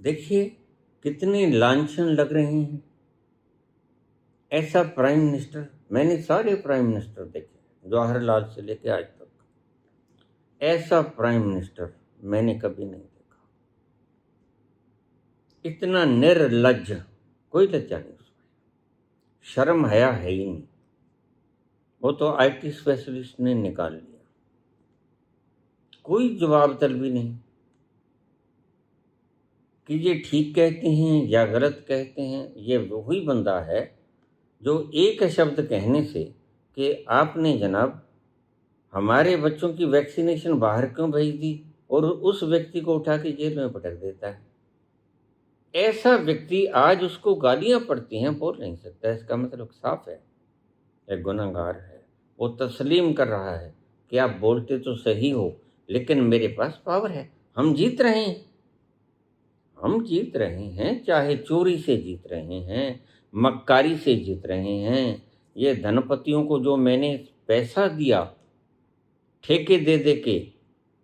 देखिए कितने लांछन लग रहे हैं। ऐसा प्राइम मिनिस्टर, मैंने सारे प्राइम मिनिस्टर देखे जवाहरलाल से लेके आज तक, ऐसा प्राइम मिनिस्टर मैंने कभी नहीं देखा। इतना निर्लज्ज, कोई लज्जा नहीं उसमें, शर्म हया है ही नहीं। वो तो आईटी स्पेशलिस्ट ने निकाल लिया, कोई जवाब तलबी नहीं कि ये ठीक कहते हैं या गलत कहते हैं। ये वही बंदा है जो एक शब्द कहने से कि आपने जनाब हमारे बच्चों की वैक्सीनेशन बाहर क्यों भेज दी, और उस व्यक्ति को उठा के जेल में पटक देता है। ऐसा व्यक्ति आज उसको गालियां पड़ती हैं, बोल नहीं सकता। इसका मतलब साफ है, एक गुनहगार है। वो तस्लीम कर रहा है कि आप बोलते तो सही हो, लेकिन मेरे पास पावर है, हम जीत रहे हैं। हम जीत रहे हैं, चाहे चोरी से जीत रहे हैं, मक्कारी से जीत रहे हैं। ये धनपतियों को जो मैंने पैसा दिया ठेके दे दे के,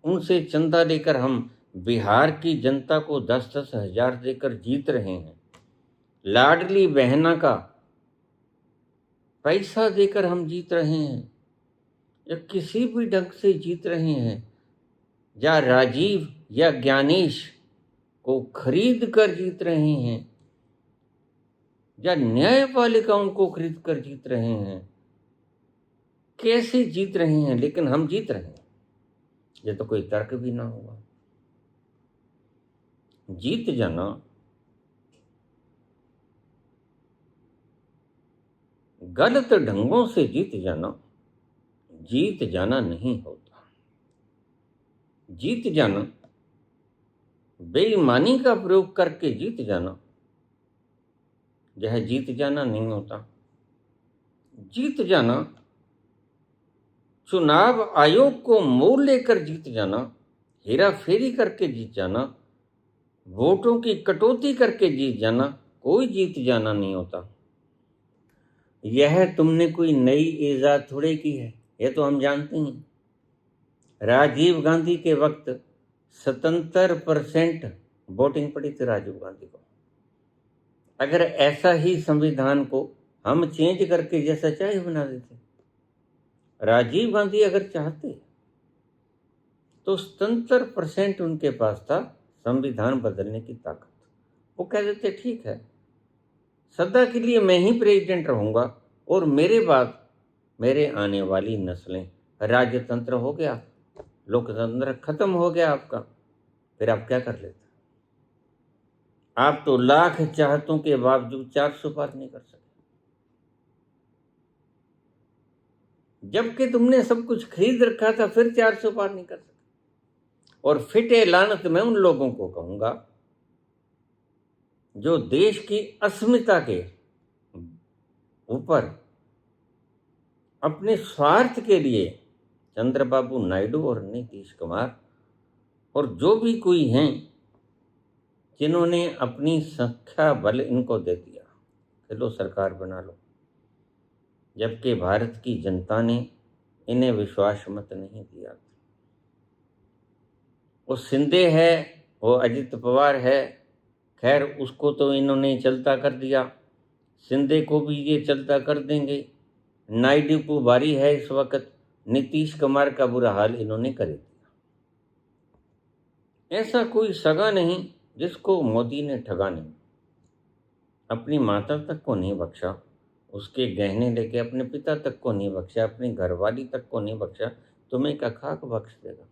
उनसे चंदा लेकर हम बिहार की जनता को 10-10 हजार देकर जीत रहे हैं। लाडली बहना का पैसा देकर हम जीत रहे हैं, या किसी भी ढंग से जीत रहे हैं, या राजीव या ज्ञानेश को खरीद कर जीत रहे हैं, या न्यायपालिकाओं को खरीद कर जीत रहे हैं। कैसे जीत रहे हैं, लेकिन हम जीत रहे हैं। ये तो कोई तर्क भी ना होगा। जीत जाना गलत ढंगों से जीत जाना नहीं होता। जीत जाना, बेईमानी का प्रयोग करके जीत जाना, यह जीत जाना नहीं होता। जीत जाना, चुनाव आयोग को मोल लेकर जीत जाना, हेरा फेरी करके जीत जाना, वोटों की कटौती करके जीत जाना, कोई जीत जाना नहीं होता। यह तुमने कोई नई ईजाद थोड़े की है, यह तो हम जानते हैं। राजीव गांधी के वक्त 77% वोटिंग पड़ी थी राजीव गांधी को। अगर ऐसा ही संविधान को हम चेंज करके जैसा चाहे बना देते, राजीव गांधी अगर चाहते तो 77% उनके पास था संविधान बदलने की ताकत। वो कह देते ठीक है, सदा के लिए मैं ही प्रेसिडेंट रहूंगा, और मेरे बाद मेरे आने वाली नस्लें, राजतंत्र हो गया, लोकतंत्र खत्म हो गया आपका। फिर आप क्या कर लेते? आप तो लाख चाहतों के बावजूद 400 पार नहीं कर सके, जबकि तुमने सब कुछ खरीद रखा था, फिर 400 पार नहीं कर सके। और फिटे लानत मैं उन लोगों को कहूंगा जो देश की अस्मिता के ऊपर अपने स्वार्थ के लिए चंद्रबाबू नायडू और नीतीश कुमार और जो भी कोई हैं, जिन्होंने अपनी संख्या बल इनको दे दिया, चलो सरकार बना लो, जबकि भारत की जनता ने इन्हें विश्वास मत नहीं दिया। वो शिंदे है, वो अजित पवार है, खैर उसको तो इन्होंने चलता कर दिया, शिंदे को भी ये चलता कर देंगे। नायडू को बारी है इस वक्त, नीतीश कुमार का बुरा हाल इन्होंने कर दिया। ऐसा कोई सगा नहीं जिसको मोदी ने ठगा नहीं। अपनी माता तक को नहीं बख्शा, उसके गहने लेके अपने पिता तक को नहीं बख्शा, अपनी घरवाली तक को नहीं बख्शा, तुम्हें क्या खाक बख्श देगा?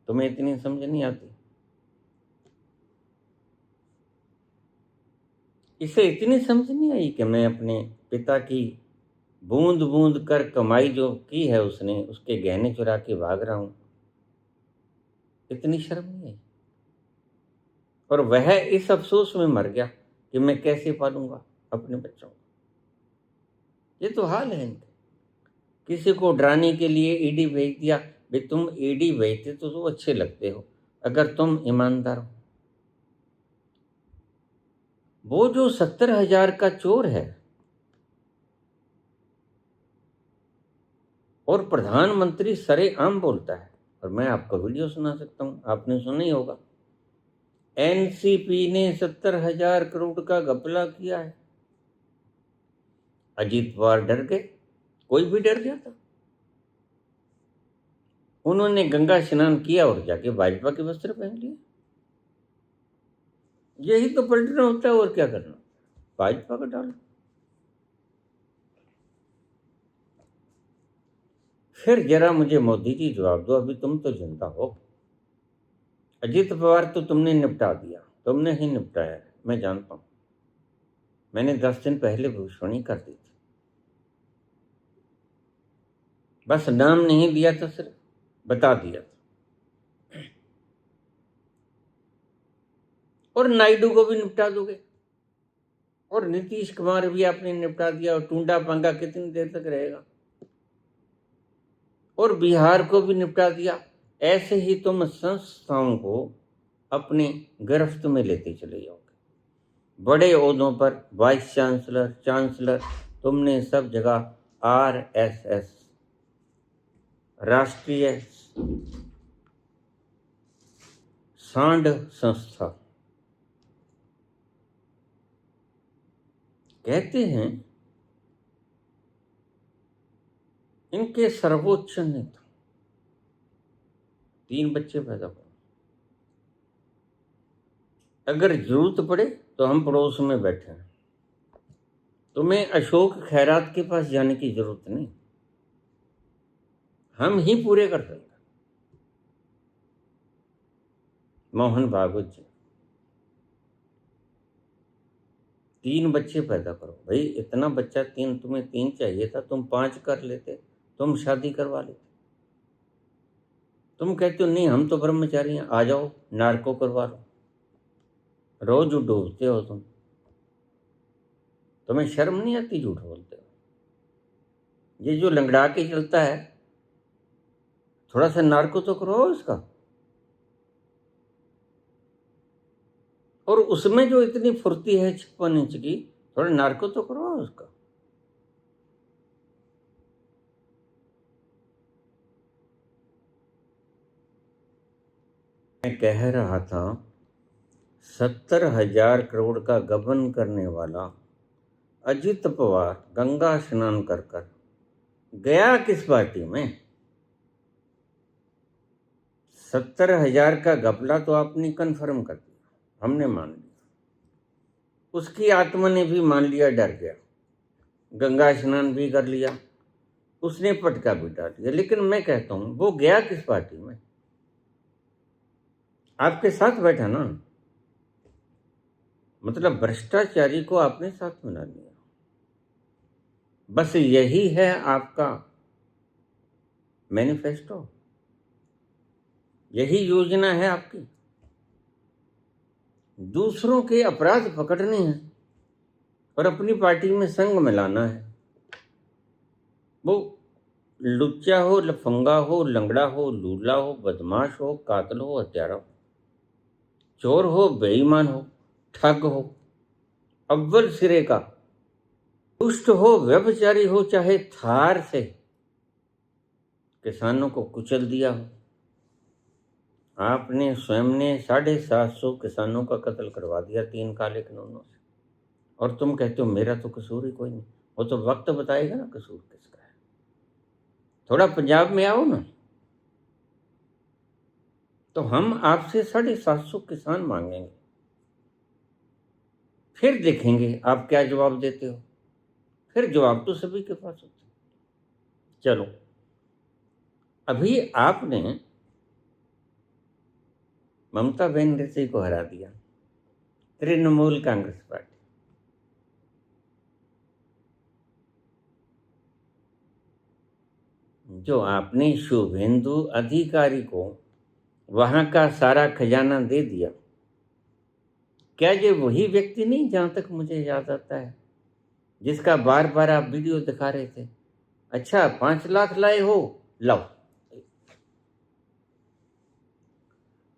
तुम्हें इतनी समझ नहीं आती? इसे इतनी समझ नहीं आई कि मैं अपने पिता की बूंद बूंद कर कमाई जो की है उसने, उसके गहने चुरा के भाग रहा हूं? इतनी शर्म नहीं आई? और वह इस अफसोस में मर गया कि मैं कैसे पालूंगा अपने बच्चों को। ये तो हाल है इनके। किसी को डराने के लिए ईडी भेज दिया, भाई तुम ईडी भेजते तो अच्छे लगते हो अगर तुम ईमानदार हो। वो जो 70,000 का चोर है और प्रधानमंत्री सरेआम बोलता है, और मैं आपको वीडियो सुना सकता हूं, आपने सुना ही होगा। एनसीपी ने 70,000 करोड़ का घपला किया है। अजीत पवार डर गए, कोई भी डर गया था। उन्होंने गंगा स्नान किया और जाके भाजपा के वस्त्र पहन लिए। यही तो पलटना होता है, और क्या करना, भाजपा का डालो। फिर जरा मुझे मोदी जी जवाब दो, अभी तुम तो जनता हो। अजीत पवार तो तुमने निपटा दिया, तुमने ही निपटाया है, मैं जानता हूं। मैंने 10 दिन पहले भविष्यवाणी कर दी थी, बस नाम नहीं दिया था, सिर्फ बता दिया था। और नायडू को भी निपटा दोगे, और नीतीश कुमार भी आपने निपटा दिया, और टूंडा पंगा कितनी देर तक रहेगा, और बिहार को भी निपटा दिया। ऐसे ही तुम संस्थाओं को अपने गिरफ्त में लेते चले जाओगे। बड़े ओहदों पर वाइस चांसलर, चांसलर, तुमने सब जगह RSS, राष्ट्रीय सांड संस्था, कहते हैं इनके सर्वोच्च नेता, 3 बच्चे पैदा करो, अगर जरूरत पड़े तो हम पड़ोस में बैठे हैं, तुम्हें अशोक खैरात के पास जाने की जरूरत नहीं, हम ही पूरे कर देंगे। मोहन भागवत जी, 3 बच्चे पैदा करो भाई, इतना बच्चा, तुम्हें 3 चाहिए था, तुम 5 कर लेते, तुम शादी करवा लेते। तुम कहते हो नहीं हम तो ब्रह्मचारी हैं, आ जाओ नार्को करवा लो, रोज डूबते हो तुम, तुम्हें शर्म नहीं आती, झूठ बोलते हो। ये जो लंगड़ा के चलता है, थोड़ा सा नार्को तो करो इसका, और उसमें जो इतनी फुर्ती है 56 इंच की, थोड़ा नार्को तो करो उसका। मैं कह रहा था 70,000 करोड़ का गबन करने वाला अजित पवार गंगा स्नान कर गया किस पार्टी में? 70,000 का घपला तो आपने कन्फर्म कर दिया, हमने मान लिया, उसकी आत्मा ने भी मान लिया, डर गया, गंगा स्नान भी कर लिया, उसने पटका भी डाल दिया। लेकिन मैं कहता हूं वो गया किस पार्टी में? आपके साथ बैठा ना, मतलब भ्रष्टाचारी को आपने साथ मिला लिया। बस यही है आपका मैनिफेस्टो, यही योजना है आपकी, दूसरों के अपराध पकड़ने हैं और अपनी पार्टी में संग मिलाना है। वो लुच्चा हो, लफंगा हो, लंगड़ा हो, लूला हो, बदमाश हो, कातिल हो, हत्यारा हो, चोर हो, बेईमान हो, ठग हो, अव्वल सिरे का दुष्ट हो, व्यभिचारी हो, चाहे थार से किसानों को कुचल दिया हो। आपने स्वयं ने 750 किसानों का कत्ल करवा दिया 3 काले कानूनों से, और तुम कहते हो मेरा तो कसूर ही कोई नहीं। वो तो वक्त बताएगा ना कसूर किसका है। थोड़ा पंजाब में आओ ना, तो हम आपसे 750 किसान मांगेंगे, फिर देखेंगे आप क्या जवाब देते हो। फिर जवाब तो सभी के पास होता है। चलो, अभी आपने ममता बनर्जी को हरा दिया, तृणमूल कांग्रेस पार्टी, जो आपने शुभेंदु अधिकारी को वहां का सारा खजाना दे दिया। क्या ये वही व्यक्ति नहीं, जहां तक मुझे याद आता है, जिसका बार बार आप वीडियो दिखा रहे थे? अच्छा 5 लाख लाए हो, लाओ,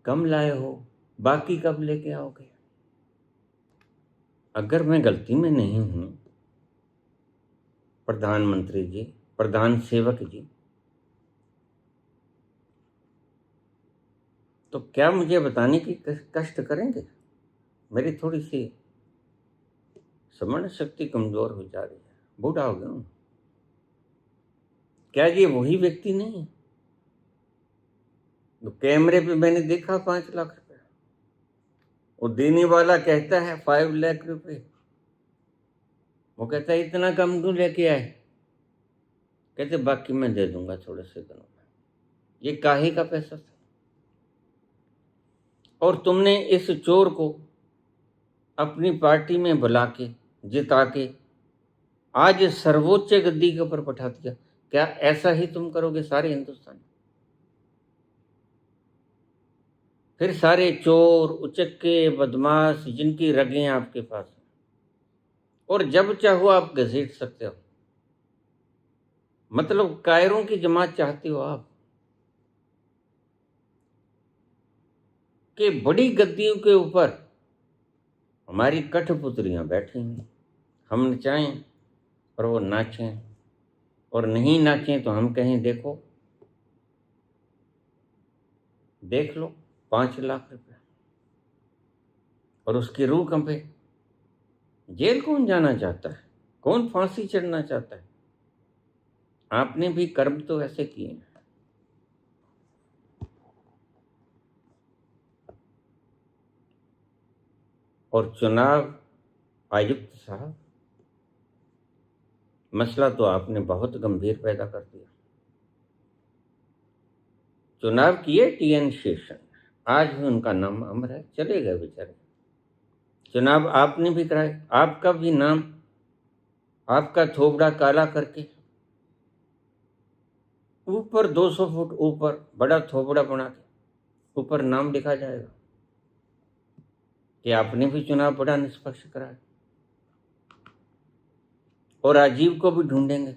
कम लाए हो, बाकी कब लेके आओगे? अगर मैं गलती में नहीं हूं प्रधानमंत्री जी, प्रधान सेवक जी, तो क्या मुझे बताने की कष्ट करेंगे? मेरी थोड़ी सी स्मरण शक्ति कमजोर हो जा रही है, बूढ़ा हो गया हूं। क्या ये वही व्यक्ति नहीं है? तो कैमरे पे मैंने देखा 5 लाख रुपए, वो देने वाला कहता है 5 लाख रुपए। वो कहता है इतना कम क्यों लेके आए? कहते बाकी मैं दे दूंगा थोड़े से दिनों में। ये काहे का पैसा था? और तुमने इस चोर को अपनी पार्टी में बुला के जिता के आज सर्वोच्च गद्दी के ऊपर बैठा दिया। क्या ऐसा ही तुम करोगे सारे हिंदुस्तान? फिर सारे चोर उचक्के बदमाश जिनकी रगें आपके पास हैं, और जब चाहो आप घसीट सकते हो। मतलब कायरों की जमात चाहते हो आप कि बड़ी गद्दियों के ऊपर हमारी कठपुतलियां बैठी हैं, हम नचाएं और वो नाचें, और नहीं नाचें तो हम कहें देखो देख लो 5 लाख रुपए, और उसकी रूह कंपे। जेल कौन जाना चाहता है? कौन फांसी चढ़ना चाहता है? आपने भी कर्म तो ऐसे किए हैं। और चुनाव आयुक्त साहब, मसला तो आपने बहुत गंभीर पैदा कर दिया। चुनाव किए टीएन शेषन, आज भी उनका नाम अमर है, चले गए बेचारे। चुनाव आपने भी कराए, आपका भी नाम, आपका थोबड़ा काला करके ऊपर 200 फुट ऊपर बड़ा थोबड़ा बना के ऊपर नाम लिखा जाएगा कि आपने भी चुनाव बड़ा निष्पक्ष कराया। और राजीव को भी ढूंढेंगे।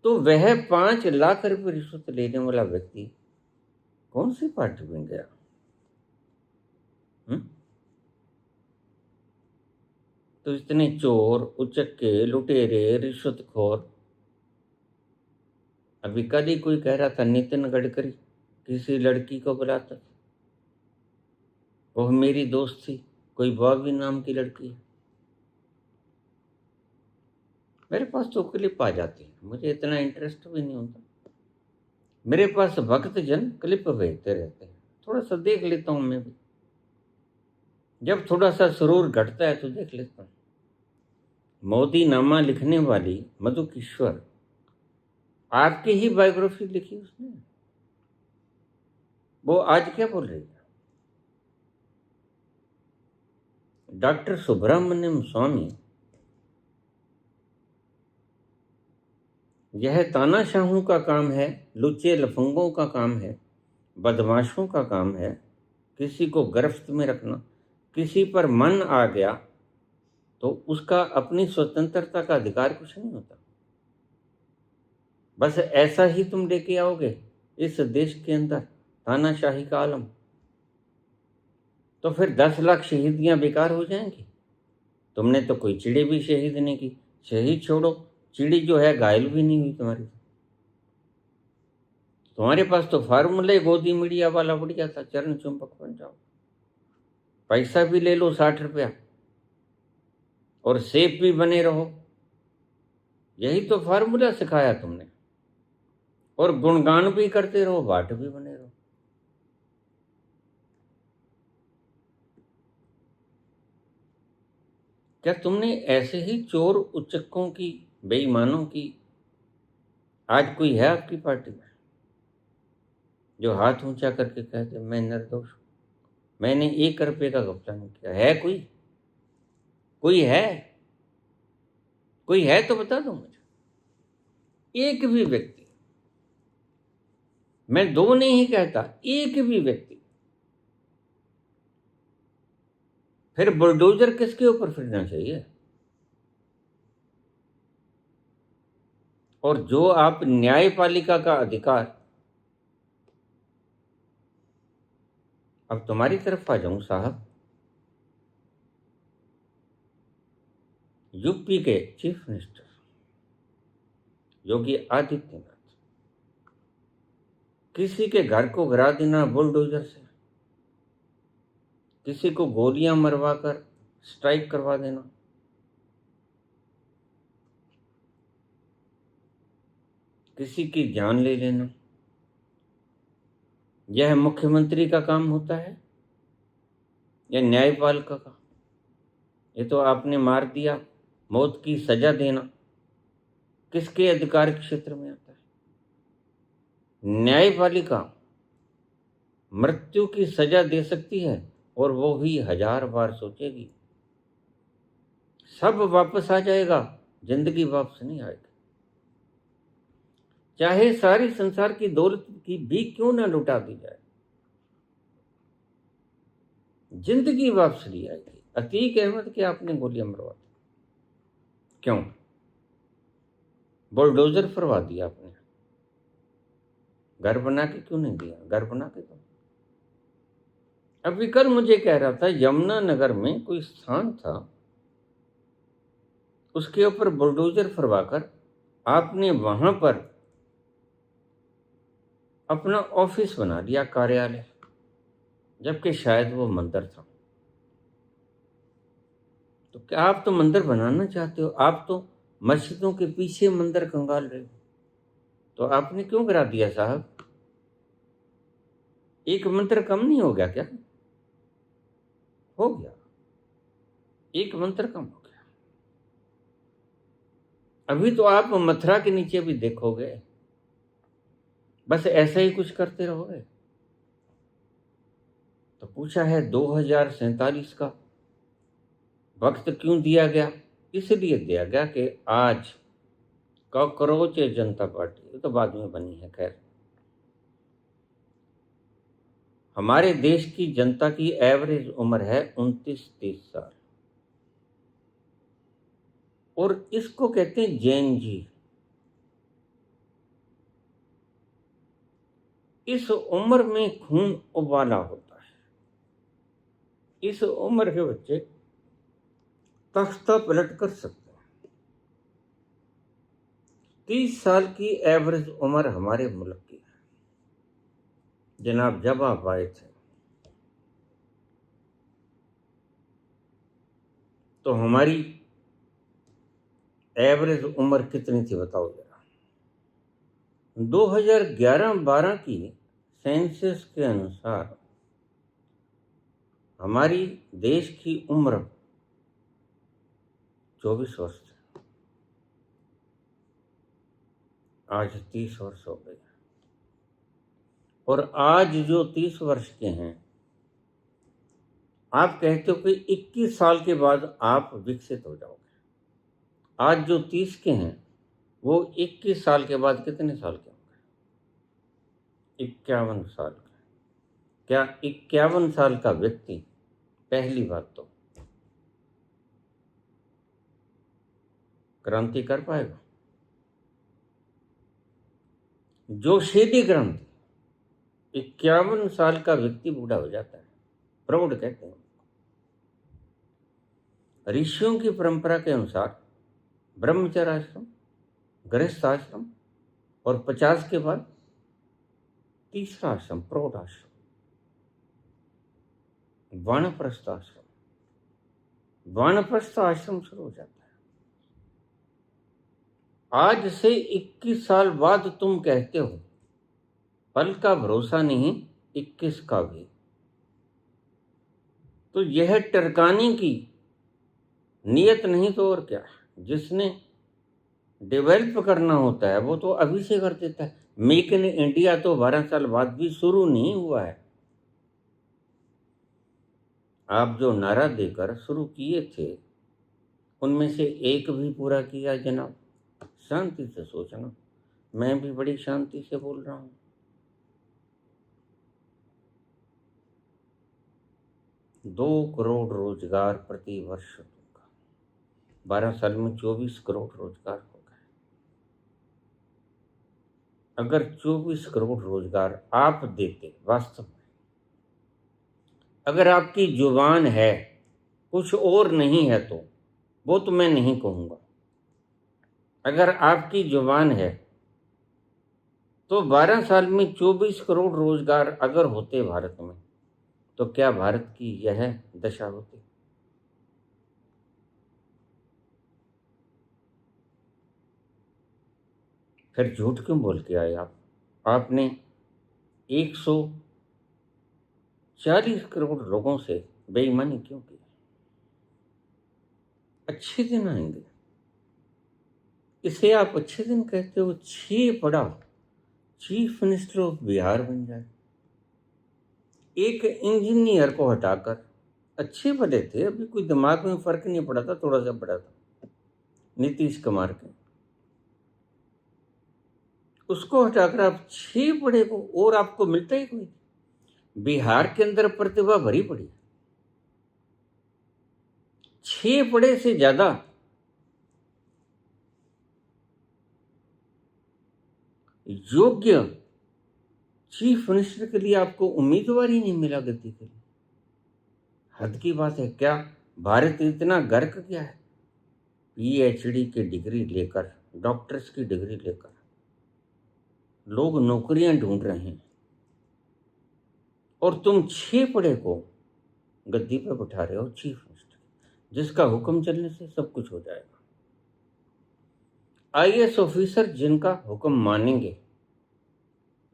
तो वह 5 लाख रुपए रिश्वत लेने वाला व्यक्ति कौन सी पार्टी में गया? तो इतने चोर उचक्के लुटेरे रिश्वतखोर। अभी कल ही कोई कह रहा था नितिन गडकरी किसी लड़की को बुलाता था, वो मेरी दोस्त थी, कोई बॉबी नाम की लड़की है। मेरे पास तो क्लिप आ जाती है, मुझे इतना इंटरेस्ट भी नहीं होता। मेरे पास भक्त जन क्लिप भेजते रहते हैं, थोड़ा सा देख लेता हूं मैं भी। जब थोड़ा सा सुरूर घटता है तो देख लेता हूं। मोदी नामा लिखने वाली मधु किश्वर, आपकी ही बायोग्राफी लिखी उसने। वो आज क्या बोल रही है? डॉक्टर सुब्रमण्यम स्वामी, यह तानाशाहों का काम है, लुच्चे लफंगों का काम है, बदमाशों का काम है किसी को गिरफ्त में रखना। किसी पर मन आ गया तो उसका अपनी स्वतंत्रता का अधिकार कुछ नहीं होता। बस ऐसा ही तुम लेके आओगे इस देश के अंदर तानाशाही का आलम, तो फिर 10 लाख शहीदियां बेकार हो जाएंगी। तुमने तो कोई चिड़ी भी शहीद नहीं की। शहीद छोड़ो, चिड़ी जो है घायल भी नहीं हुई तुम्हारे पास तो फार्मूला ही गोदी मीडिया वाला बढ़िया था, चरण चुंबक बन जाओ, पैसा भी ले लो 60 रुपया और सेफ भी बने रहो। यही तो फार्मूला सिखाया तुमने। और गुणगान भी करते रहो, बाट भी बने रहो। क्या तुमने ऐसे ही चोर उच्चकों की, बेईमानों की, आज कोई है आपकी पार्टी में जो हाथ ऊंचा करके कहते मैं निर्दोष हूं, मैंने 1 रुपये का घपला नहीं किया? है कोई? कोई है? कोई है तो बता दो मुझे। एक भी व्यक्ति, मैं दो नहीं कहता, एक भी व्यक्ति। फिर बुलडोजर किसके ऊपर फिरना चाहिए? और जो आप न्यायपालिका का अधिकार, अब तुम्हारी तरफ आ जाऊं साहब। यूपी के चीफ मिनिस्टर योगी आदित्यनाथ, किसी के घर को गिरा देना बुलडोजर से, किसी को गोलियां मरवाकर स्ट्राइक करवा देना, किसी की जान ले लेना, यह मुख्यमंत्री का काम होता है या न्यायपालिका का? ये तो आपने मार दिया, मौत की सजा देना किसके अधिकार के क्षेत्र में आता है? न्यायपालिका मृत्यु की सजा दे सकती है और वो भी 1000 बार सोचेगी, सब वापस आ जाएगा, जिंदगी वापस नहीं आएगी। चाहे सारी संसार की दौलत की भी क्यों ना लुटा दी जाए, जिंदगी वापस नहीं आएगी। अतीक अहमद के आपने गोलियां मरवा दी, क्यों? बुलडोजर फरवा दिया आपने, घर बना के क्यों नहीं दिया? घर बना के दो। अभी कल मुझे कह रहा था यमुनानगर में कोई स्थान था, उसके ऊपर बुलडोजर फरवाकर आपने वहां पर अपना ऑफिस बना दिया, कार्यालय, जबकि शायद वो मंदिर था। तो क्या आप तो मंदिर बनाना चाहते हो? आप तो मस्जिदों के पीछे मंदिर कंगाल रहे हो, तो आपने क्यों गिरा दिया साहब? एक मंत्र कम नहीं हो गया क्या? हो गया, एक मंत्र कम हो गया। अभी तो आप मथुरा के नीचे भी देखोगे, बस ऐसा ही कुछ करते रहोगे। तो पूछा है 2047 का वक्त क्यों दिया गया? इसलिए दिया गया कि आज कॉकरोच जनता पार्टी, ये तो बाद में बनी है, खैर, हमारे देश की जनता की एवरेज उम्र है 29-30 साल, और इसको कहते हैं जेन जी। इस उम्र में खून उबाला होता है, इस उम्र के बच्चे तख्ता पलट कर सकते हैं। 30 साल की एवरेज उम्र हमारे मुल्क की है जनाब, जब आप आए थे। तो हमारी एवरेज उम्र कितनी थी बताओ जरा? 2011-12 की सेंसस के अनुसार हमारी देश की उम्र 24 वर्ष थी, आज 30 वर्ष हो गए। और आज जो 30 वर्ष के हैं, आप कहते हो कि 21 साल के बाद आप विकसित हो जाओगे। आज जो 30 के हैं वो 21 साल के बाद कितने साल के होंगे? 51 साल के। क्या 51 साल का व्यक्ति, पहली बात तो, क्रांति कर पाएगा? जो सीधी क्रांति, 51 साल का व्यक्ति बूढ़ा हो जाता है, प्रौढ़ कहते हैं। ऋषियों की परंपरा के अनुसार ब्रह्मचर्य आश्रम, गृहस्थ आश्रम, और 50 के बाद तीसरा आश्रम, प्रौढ़ आश्रम, वानप्रस्थ आश्रम। वानप्रस्थ आश्रम शुरू हो जाता है। आज से 21 साल बाद तुम कहते हो पल का भरोसा नहीं, 21 का भी। तो यह टरकाने की नियत नहीं तो और क्या? जिसने डेवलप करना होता है वो तो अभी से कर देता है। मेक इन इंडिया तो 12 साल बाद भी शुरू नहीं हुआ है। आप जो नारा देकर शुरू किए थे उनमें से एक भी पूरा किया जनाब? शांति से सोचना, मैं भी बड़ी शांति से बोल रहा हूं। 2 करोड़ रोजगार प्रति वर्ष दूंगा, 12 साल में 24 करोड़ रोजगार हो गए। अगर 24 करोड़ रोजगार आप देते वास्तव में, अगर आपकी जुबान है, कुछ और नहीं है, तो वो तो मैं नहीं कहूँगा, अगर आपकी जुबान है तो 12 साल में 24 करोड़ रोजगार अगर होते भारत में, तो क्या भारत की यह दशा होती? फिर झूठ क्यों बोल के आए आप? आपने 140 करोड़ लोगों से बेईमानी क्यों की? अच्छे दिन आएंगे, इसे आप अच्छे दिन कहते हो? 6 पढ़ा, चीफ मिनिस्टर ऑफ बिहार बन जाए। एक इंजीनियर को हटाकर, अच्छे पढ़े थे, अभी कोई दिमाग में फर्क नहीं पड़ा था, थोड़ा सा पड़ा था, नीतीश कुमार के, उसको हटाकर आप 6 पढ़े को, और आपको मिलता ही कोई? बिहार के अंदर प्रतिभा भरी पड़ी है। 6 पढ़े से ज्यादा योग्य चीफ मिनिस्टर के लिए आपको उम्मीदवार ही नहीं मिला गद्दी के लिए। हद की बात है। क्या भारत इतना गर्क गया है? पीएचडी की डिग्री लेकर, डॉक्टर्स की डिग्री लेकर लोग नौकरियां ढूंढ रहे हैं, और तुम 6 पढ़े को गद्दी पर बैठा रहे हो, चीफ मिनिस्टर, जिसका हुक्म चलने से सब कुछ हो जाएगा। आईएएस ऑफिसर जिनका हुक्म मानेंगे,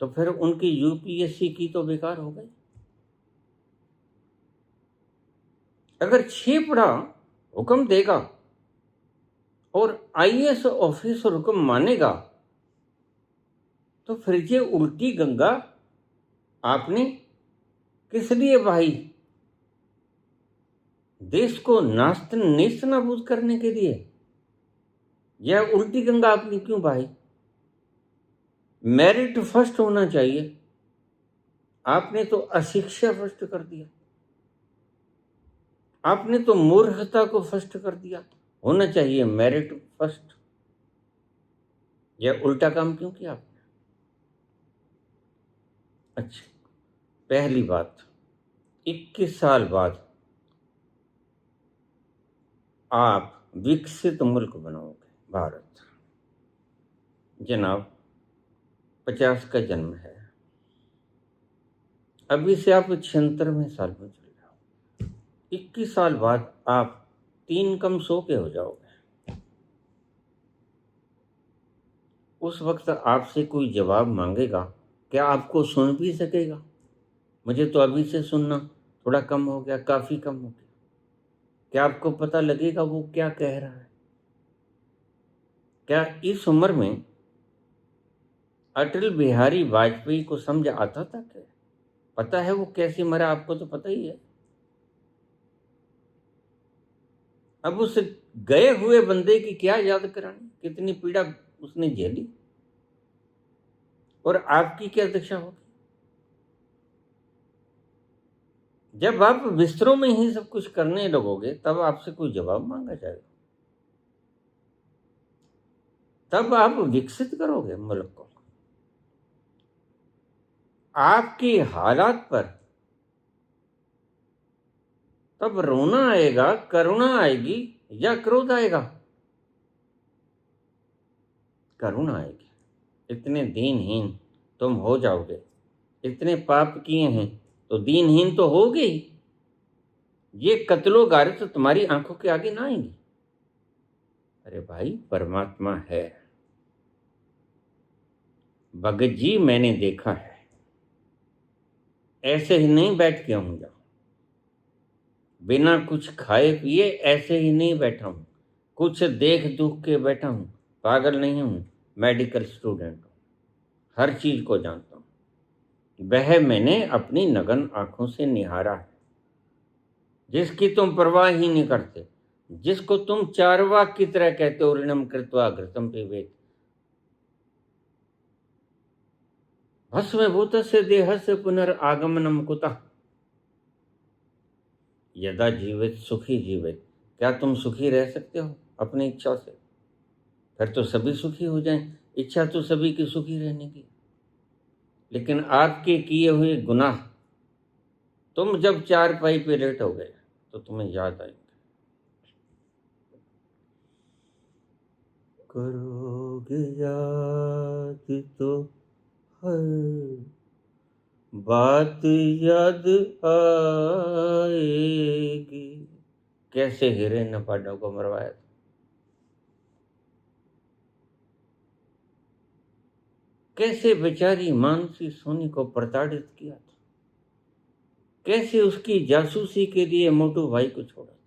तो फिर उनकी यूपीएससी की तो बेकार हो गई। अगर 6 पढ़ा हुक्म देगा और आईएएस ऑफिसर हुक्म मानेगा, तो फिर ये उल्टी गंगा आपने किस लिए बहाई? देश को नेस्त नाबूद करने के लिए? यह उल्टी गंगा आपने क्यों बहाई? मेरिट फर्स्ट होना चाहिए, आपने तो अशिक्षा फर्स्ट कर दिया। आपने तो मूर्खता को फर्स्ट कर दिया। होना चाहिए मेरिट फर्स्ट। यह उल्टा काम क्यों किया आपने? अच्छा, पहली बात, 21 साल बाद आप विकसित मुल्क बनाओगे भारत। जनाब 50 का जन्म है, अभी से आप 76वें साल में चल रहे हो। 21 साल बाद आप 3 कम 100 के हो जाओगे। उस वक्त आपसे कोई जवाब मांगेगा, क्या आपको सुन भी सकेगा? मुझे तो अभी से सुनना थोड़ा कम हो गया, काफी कम हो गया। क्या आपको पता लगेगा वो क्या कह रहा है? क्या इस उम्र में अटल बिहारी वाजपेयी को समझ आता था? क्या पता है वो कैसे मरा? आपको तो पता ही है। अब उस गए हुए बंदे की क्या याद करानी, कितनी पीड़ा उसने झेली, और आपकी क्या दशा होगी? जब आप बिस्तरों में ही सब कुछ करने लगोगे, तब आपसे कोई जवाब मांगा जाएगा, तब आप विकसित करोगे मुल्क को। आपके हालात पर तब रोना आएगा, करुणा आएगी, या क्रोध आएगा? करुणा आएगी। इतने दीनहीन तुम हो जाओगे, इतने पाप किए हैं तो दीनहीन तो होगे ही। ये कत्लो गारत तुम्हारी आंखों के आगे ना आएंगी। अरे भाई, परमात्मा है। भगत जी, मैंने देखा है, ऐसे ही नहीं बैठ के आऊंगा, बिना कुछ खाए पिए ऐसे ही नहीं बैठा हूं, कुछ देख दुख के बैठा हूं। पागल नहीं हूं, मेडिकल स्टूडेंट हूं, हर चीज को जानता हूं। वह मैंने अपनी नगन आंखों से निहारा है, जिसकी तुम परवाह ही नहीं करते, जिसको तुम चारवाक की तरह कहते हो, ऋणम कृत्वा घृतम पिबेत, भस्मभूतस्य देहस्य पुनर्आगमनम कुतः, यदा जीवित सुखी जीवित। क्या तुम सुखी रह सकते हो अपनी इच्छा से? फिर तो सभी सुखी हो जाएं। इच्छा तो सभी की सुखी रहने की, लेकिन आपके किए हुए गुनाह, तुम जब चारपाई पे लेटोगे तो तुम्हें याद आएंगे। करोगे याद तो बात याद आएगी। कैसे हीरे ने पांडव को मरवाया था। कैसे बेचारी मानसी सोनी को प्रताड़ित किया था। कैसे उसकी जासूसी के लिए मोटू भाई को छोड़ा था।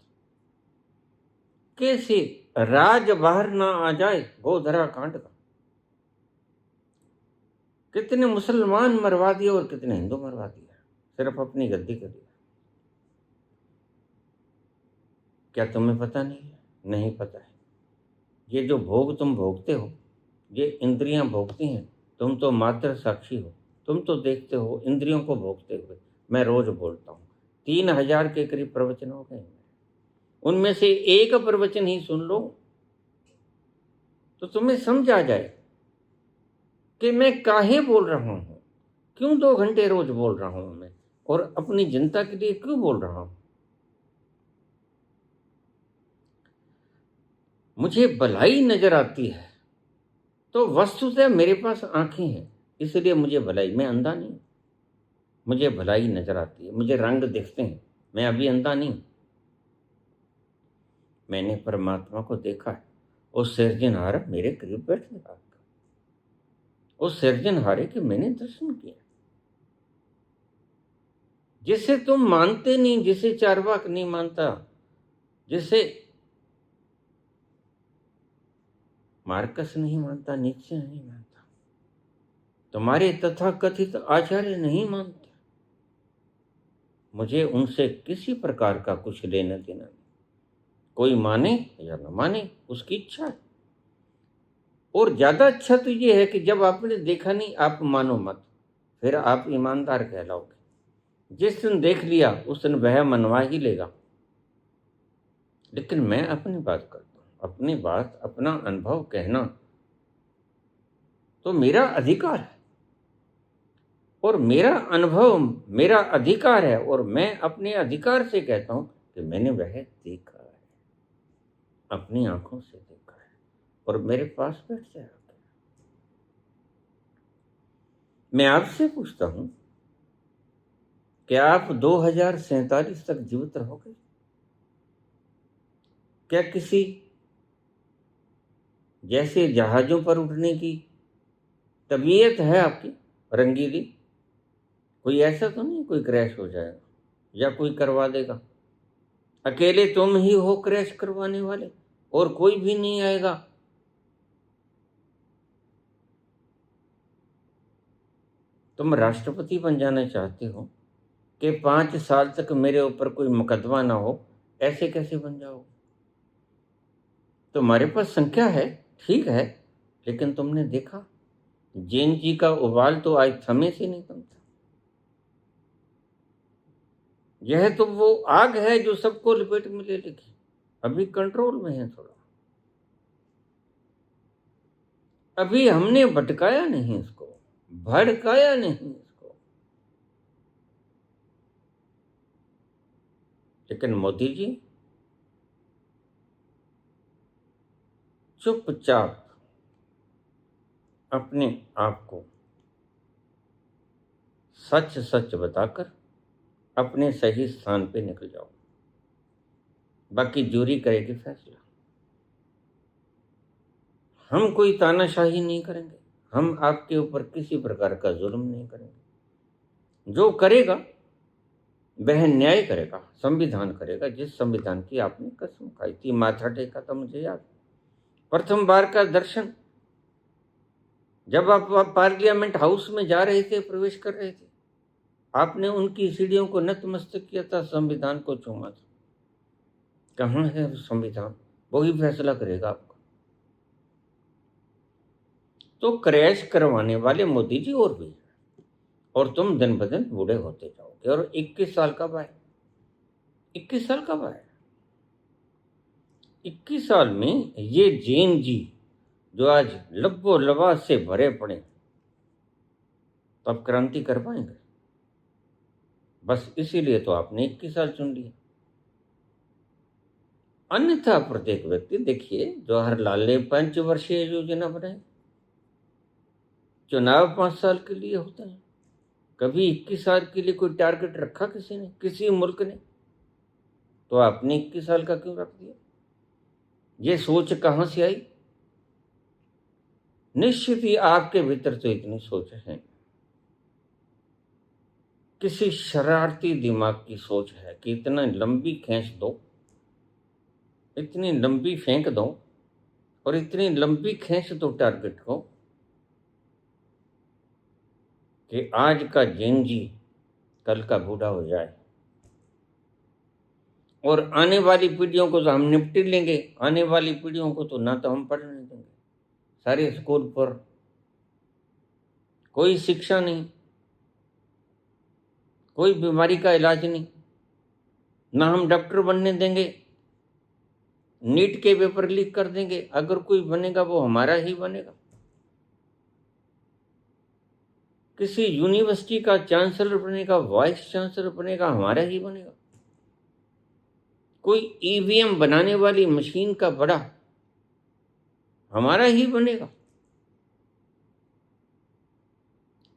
कैसे राज बाहर ना आ जाए गोधरा कांड का। कितने मुसलमान मरवा दिए और कितने हिंदू मरवा दिया सिर्फ अपनी गद्दी के लिए। क्या तुम्हें पता नहीं है? नहीं पता है। ये जो भोग तुम भोगते हो, ये इंद्रियां भोगती हैं। तुम तो मात्र साक्षी हो। तुम तो देखते हो इंद्रियों को भोगते हुए। मैं रोज बोलता हूँ, 3000 के करीब प्रवचन हो गए। उनमें से एक प्रवचन ही सुन लो तो तुम्हें समझ आ जाए कि मैं काहे बोल रहा हूं, क्यों 2 घंटे रोज बोल रहा हूं मैं, और अपनी जनता के लिए क्यों बोल रहा हूं। मुझे भलाई नजर आती है तो वस्तुतः मेरे पास आंखें हैं, इसलिए मुझे भलाई, मैं अंधा नहीं, मुझे भलाई नजर आती है, मुझे रंग दिखते हैं, मैं अभी अंधा नहीं। मैंने परमात्मा को देखा है। उस सिरजनहार मेरे करीब बैठे था, उस सिरजनहारे के मैंने दर्शन किया, जिसे तुम मानते नहीं, जिसे चार्वाक नहीं मानता, जिसे मार्कस नहीं मानता, नीचे नहीं मानता, तुम्हारे तथाकथित आचार्य नहीं मानते। मुझे उनसे किसी प्रकार का कुछ लेना देना नहीं। कोई माने या न माने उसकी इच्छा है। और ज्यादा अच्छा तो ये है कि जब आपने देखा नहीं आप मानो मत, फिर आप ईमानदार कहलाओगे। जिस दिन देख लिया उस दिन वह मनवा ही लेगा। लेकिन मैं अपनी बात करता हूं, अपनी बात, अपना अनुभव कहना तो मेरा अधिकार है, और मेरा अनुभव मेरा अधिकार है, और मैं अपने अधिकार से कहता हूं कि मैंने वह देखा है, अपनी आंखों से देखा है, और मेरे पास बैठ जाएगा। मैं आपसे पूछता हूं, क्या आप 2047 तक जीवित रहोगे? क्या किसी जैसे जहाजों पर उठने की तबीयत है आपकी रंगीली? कोई ऐसा तो नहीं कोई क्रैश हो जाएगा या कोई करवा देगा? अकेले तुम ही हो क्रैश करवाने वाले, और कोई भी नहीं आएगा? तुम राष्ट्रपति बन जाना चाहते हो कि 5 साल तक मेरे ऊपर कोई मुकदमा ना हो, ऐसे कैसे बन जाओ? तुम्हारे पास संख्या है, ठीक है, लेकिन तुमने देखा जैन जी का उबाल तो आज थमे से नहीं थमता। यह तो वो आग है जो सबको लपेट में ले लेगी। अभी कंट्रोल में है थोड़ा, अभी हमने भटकाया नहीं इसको, भड़काया नहीं इसको। लेकिन मोदी जी चुपचाप अपने आप को सच सच बताकर अपने सही स्थान पे निकल जाओ। बाकी जूरी करेगी फैसला। हम कोई तानाशाही नहीं करेंगे, हम आपके ऊपर किसी प्रकार का जुल्म नहीं करेंगे। जो करेगा वह न्याय करेगा, संविधान करेगा, जिस संविधान की आपने कसम खाई थी, माथा टेका था, मुझे याद। प्रथम बार का दर्शन जब आप पार्लियामेंट हाउस में जा रहे थे, प्रवेश कर रहे थे, आपने उनकी सीढ़ियों को नतमस्तक किया था, संविधान को चूमा था। कहाँ है संविधान? वही फैसला करेगा आपका। तो क्रैश करवाने वाले मोदी जी और भी, और तुम दिन ब दिन बूढ़े होते जाओगे। और 21 साल कब आए? 21 साल कब आए? 21 साल में ये जैन जी जो आज लब्बो लबास से भरे पड़े, तब क्रांति कर पाएंगे? बस इसीलिए तो आपने 21 साल चुन लिए। अन्यथा प्रत्येक व्यक्ति, देखिए जवाहरलाल ने 5 वर्षीय योजना बनाई, चुनाव 5 साल के लिए होते हैं। कभी 21 साल के लिए कोई टारगेट रखा किसी ने, किसी मुल्क ने? तो आपने 21 साल का क्यों रख दिया? ये सोच कहाँ से आई? निश्चित ही आपके भीतर तो इतनी सोच है, किसी शरारती दिमाग की सोच है कि इतना लंबी खींच दो, इतनी लंबी फेंक दो और इतनी लंबी खींच दो टारगेट को कि आज का जेनजी कल का बूढ़ा हो जाए और आने वाली पीढ़ियों को तो हम निपट लेंगे, आने वाली पीढ़ियों को तो ना तो हम पढ़ने देंगे। सारे स्कूल पर कोई शिक्षा नहीं, कोई बीमारी का इलाज नहीं, ना हम डॉक्टर बनने देंगे, नीट के पेपर लीक कर देंगे। अगर कोई बनेगा वो हमारा ही बनेगा। किसी यूनिवर्सिटी का चांसलर बनेगा, वाइस चांसलर बनेगा, हमारा ही बनेगा। कोई ईवीएम बनाने वाली मशीन का बड़ा हमारा ही बनेगा।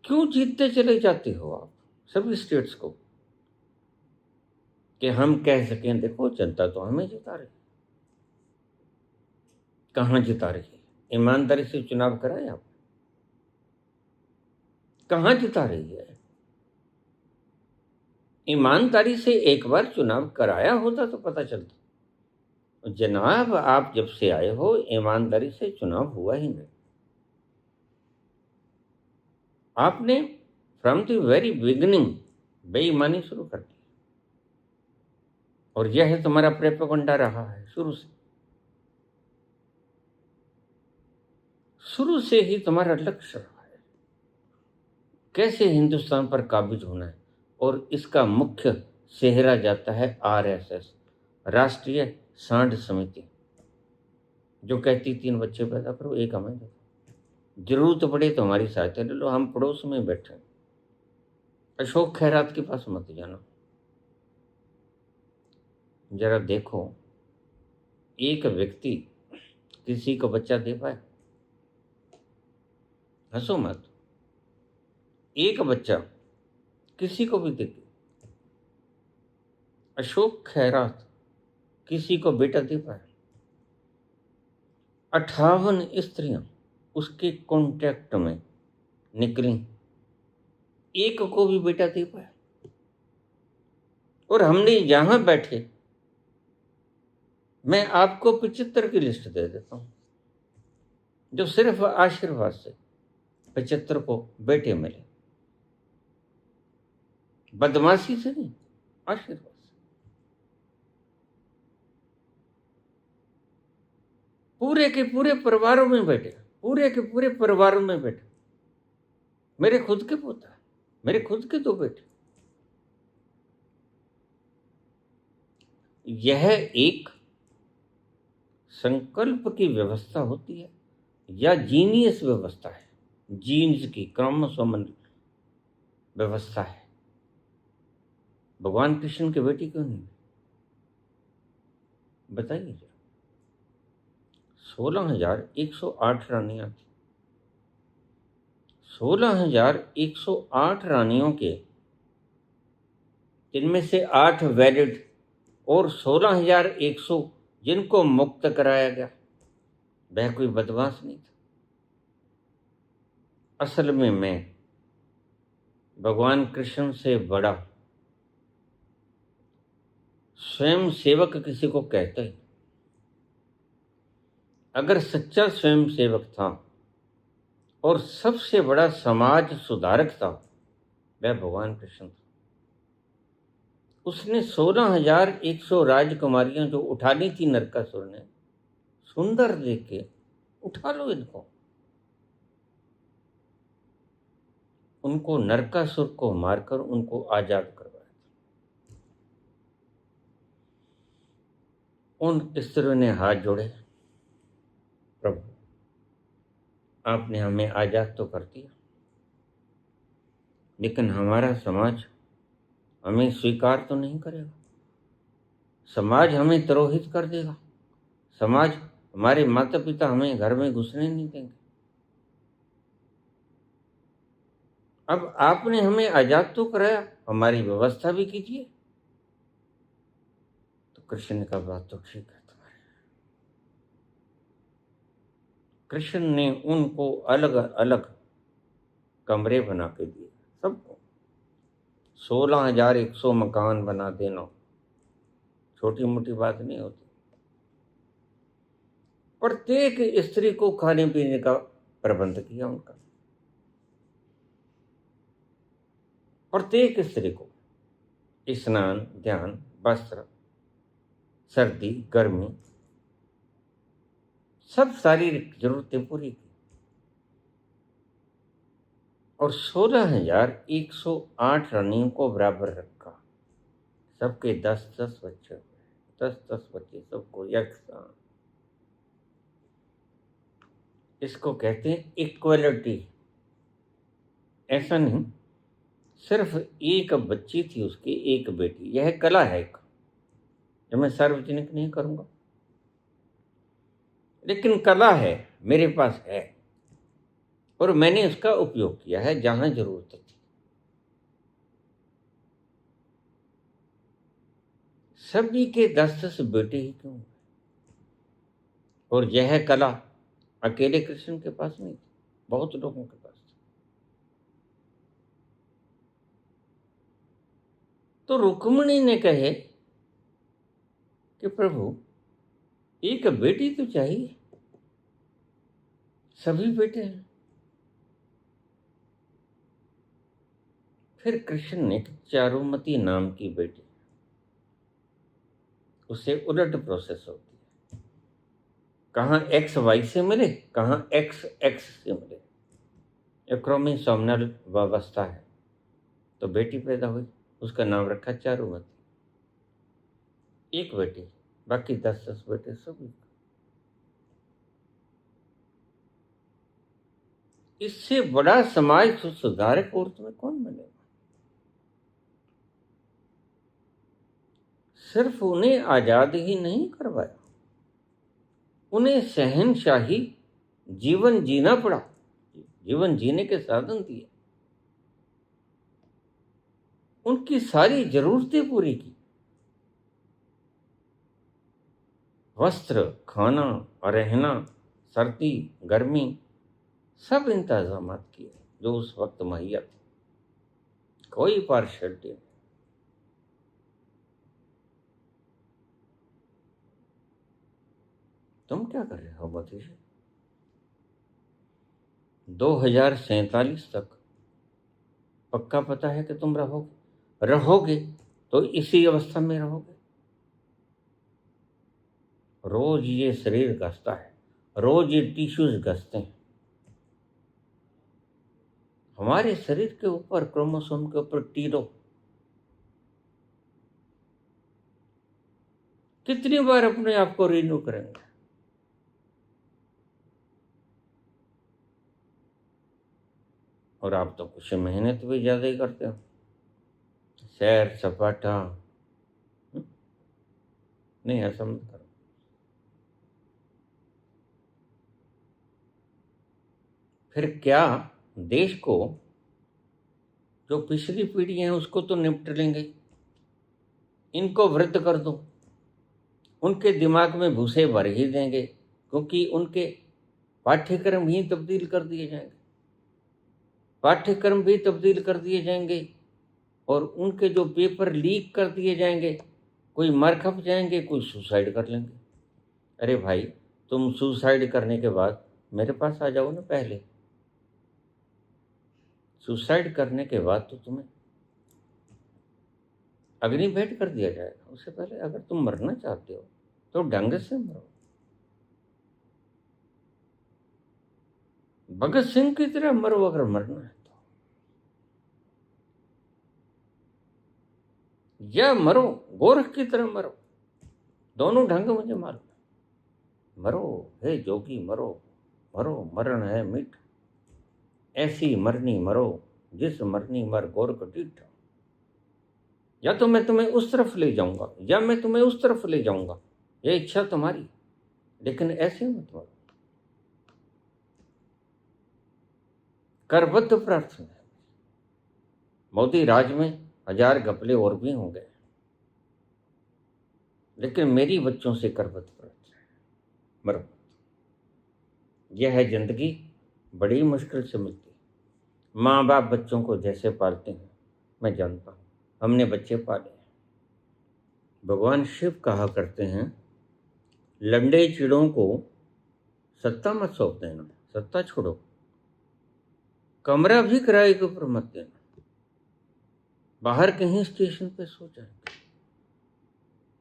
क्यों जीतते चले जाते हो आप सभी स्टेट्स को कि हम कह सकें देखो जनता तो हमें जिता रही? कहाँ जिता रही है? ईमानदारी से चुनाव कराए आप? कहाँ जिता रही है? ईमानदारी से एक बार चुनाव कराया होता तो पता चलता। जनाब, आप जब से आए हो ईमानदारी से चुनाव हुआ ही नहीं। आपने फ्रॉम द वेरी बिगिनिंग बेईमानी शुरू कर दी और यह तुम्हारा प्रोपेगेंडा रहा है शुरू से ही तुम्हारा लक्ष्य रहा है कैसे हिंदुस्तान पर काबिज होना है। और इसका मुख्य सेहरा जाता है आरएसएस, राष्ट्रीय सांड समिति, जो कहती 3 बच्चे पैदा करो, एक हमें दो, जरूरत पड़े तो हमारी सहायता ले लो, हम पड़ोस में बैठे। अशोक खैरात के पास मत जाना। जरा देखो, एक व्यक्ति किसी को बच्चा दे पाए? हंसो मत। एक बच्चा किसी को भी दे। अशोक खैरात किसी को बेटा दे पाए? 58 स्त्रियां उसके कॉन्टेक्ट में निकली, एक को भी बेटा दे पाए? और हमने यहां बैठे, मैं आपको 75 की लिस्ट दे देता हूं जो सिर्फ आशीर्वाद से 75 को बेटे मिले, बदमाशी से नहीं, आशीर्वाद से। पूरे के पूरे परिवारों में बैठे, पूरे के पूरे परिवारों में बैठे। मेरे खुद के पोता, मेरे खुद के 2 बेटे। यह एक संकल्प की व्यवस्था होती है या जीनियस व्यवस्था है? जीन्स की क्रमसोमन व्यवस्था है। भगवान कृष्ण की बेटी क्यों नहीं? बताइए जरा। 16,108 रानियां थी। 16,108 रानियों के जिनमें से 8 वैलिड और 16,100 जिनको मुक्त कराया गया, वह कोई बदमाश नहीं था। असल में मैं भगवान कृष्ण से बड़ा स्वयं सेवक किसी को कहते हैं। अगर सच्चा स्वयं सेवक था और सबसे बड़ा समाज सुधारक था, वह भगवान कृष्ण था। उसने 16,100 राजकुमारियां जो उठा ली थी नरकासुर ने, सुंदर देख के, उठा लो इनको, उनको नरकासुर को मारकर उनको आजाद करवाया। उन स्त्रियों ने हाथ जोड़े, प्रभु आपने हमें आजाद तो कर दिया, लेकिन हमारा समाज हमें स्वीकार तो नहीं करेगा, समाज हमें द्रोहित कर देगा, समाज, हमारे माता पिता हमें घर में घुसने नहीं देंगे। अब आपने हमें आजाद तो कराया, हमारी व्यवस्था भी कीजिए। तो कृष्ण ने कहा बात तो ठीक है तुम्हारी। कृष्ण ने उनको अलग अलग कमरे बना के दिए सबको। 16,100 मकान बना देना छोटी मोटी बात नहीं होती। प्रत्येक स्त्री को खाने पीने का प्रबंध किया उनका, प्रत्येक स्त्री को स्नान, ध्यान, वस्त्र, सर्दी, गर्मी, सब शारीरिक जरूरतें पूरी की। और 16,108 रानियों को बराबर रखा, सबके 10-10 बच्चे, 10-10 बच्चे सबको एक साथ। इसको कहते हैं इक्वलिटी। ऐसा नहीं सिर्फ एक बच्ची थी उसकी, एक बेटी, यह कला है एक, जो मैं सार्वजनिक नहीं करूंगा, लेकिन कला है, मेरे पास है और मैंने उसका उपयोग किया है जहां जरूरत थी। सभी के 10-10 बेटे ही क्यों? और यह कला अकेले कृष्ण के पास नहीं थी, बहुत लोगों के पास थी। तो रुक्मिणी ने कहे कि प्रभु एक बेटी तो चाहिए, सभी बेटे हैं। फिर कृष्ण ने चारुमती नाम की बेटी, उससे उलट प्रोसेस होती है, कहाँ एक्स वाई से मिले, कहाँ एक्स एक्स से मिले, क्रोमोसोमल व्यवस्था है। तो बेटी पैदा हुई, उसका नाम रखा चारुमती। एक बेटी, बाकी 10-10 बेटे सभी। इससे बड़ा समाज सुधारक और तुम्हें कौन मिलेगा? सिर्फ उन्हें आजाद ही नहीं करवाया, उन्हें शहनशाही जीवन जीना पड़ा, जीवन जीने के साधन दिए, उनकी सारी जरूरतें पूरी की, वस्त्र, खाना, रहना, सर्दी, गर्मी, सब इंतजाम किए जो उस वक्त मुहैया थे, कोई पार्शलिटी नहीं। तुम क्या कर रहे हो मधुष? 2047 तक पक्का पता है कि तुम रहोगे तो इसी अवस्था में रहोगे। रोज ये शरीर घसता है, रोज ये टिश्यूज घसते हैं। हमारे शरीर के ऊपर, क्रोमोसोम के ऊपर टीलो कितनी बार अपने आप को रिन्यू करेंगे? और आप तो कुछ मेहनत भी ज्यादा ही करते हो, सैर सपाटा। नहीं, ऐसा मत करो। फिर क्या देश को, जो पिछली पीढ़ी है उसको तो निपट लेंगे, इनको वृद्ध कर दो, उनके दिमाग में भूसे भर ही देंगे, क्योंकि उनके पाठ्यक्रम ही तब्दील कर दिए जाएंगे, पाठ्यक्रम भी तब्दील कर दिए जाएंगे, और उनके जो पेपर लीक कर दिए जाएंगे, कोई मर खप जाएंगे, कोई सुसाइड कर लेंगे। अरे भाई, तुम सुसाइड करने के बाद मेरे पास आ जाओ ना। पहले सुसाइड करने के बाद तो तुम्हें अग्नि भेंट कर दिया जाएगा। उससे पहले अगर तुम मरना चाहते हो तो ढंग से मरो, भगत सिंह की तरह मरो अगर मरना है तो, या मरो गोरख की तरह मरो। दोनों ढंग मुझे मालूम है। मरो हे जोगी, मरो मरो, मरण है मीठ, ऐसी मरनी मरो जिस मरनी मर गोरख डीठ। या तो मैं तुम्हें उस तरफ ले जाऊंगा या मैं तुम्हें उस तरफ ले जाऊंगा, यह इच्छा तुम्हारी, लेकिन ऐसे मत मरो। करबद्ध प्रार्थना है, मोदी राज में 1000 घपले और भी होंगे, लेकिन मेरी बच्चों से करवत मरम्मत। यह है जिंदगी, बड़ी मुश्किल से मिलती है। माँ बाप बच्चों को जैसे पालते हैं, मैं जानता हूँ, हमने बच्चे पाले। भगवान शिव कहा करते हैं, लंडे चिड़ों को सत्ता मत सौंप देना, सत्ता छोड़ो, कमरा भी किराए के ऊपर मत देना, बाहर कहीं स्टेशन पे सो जाएंगे,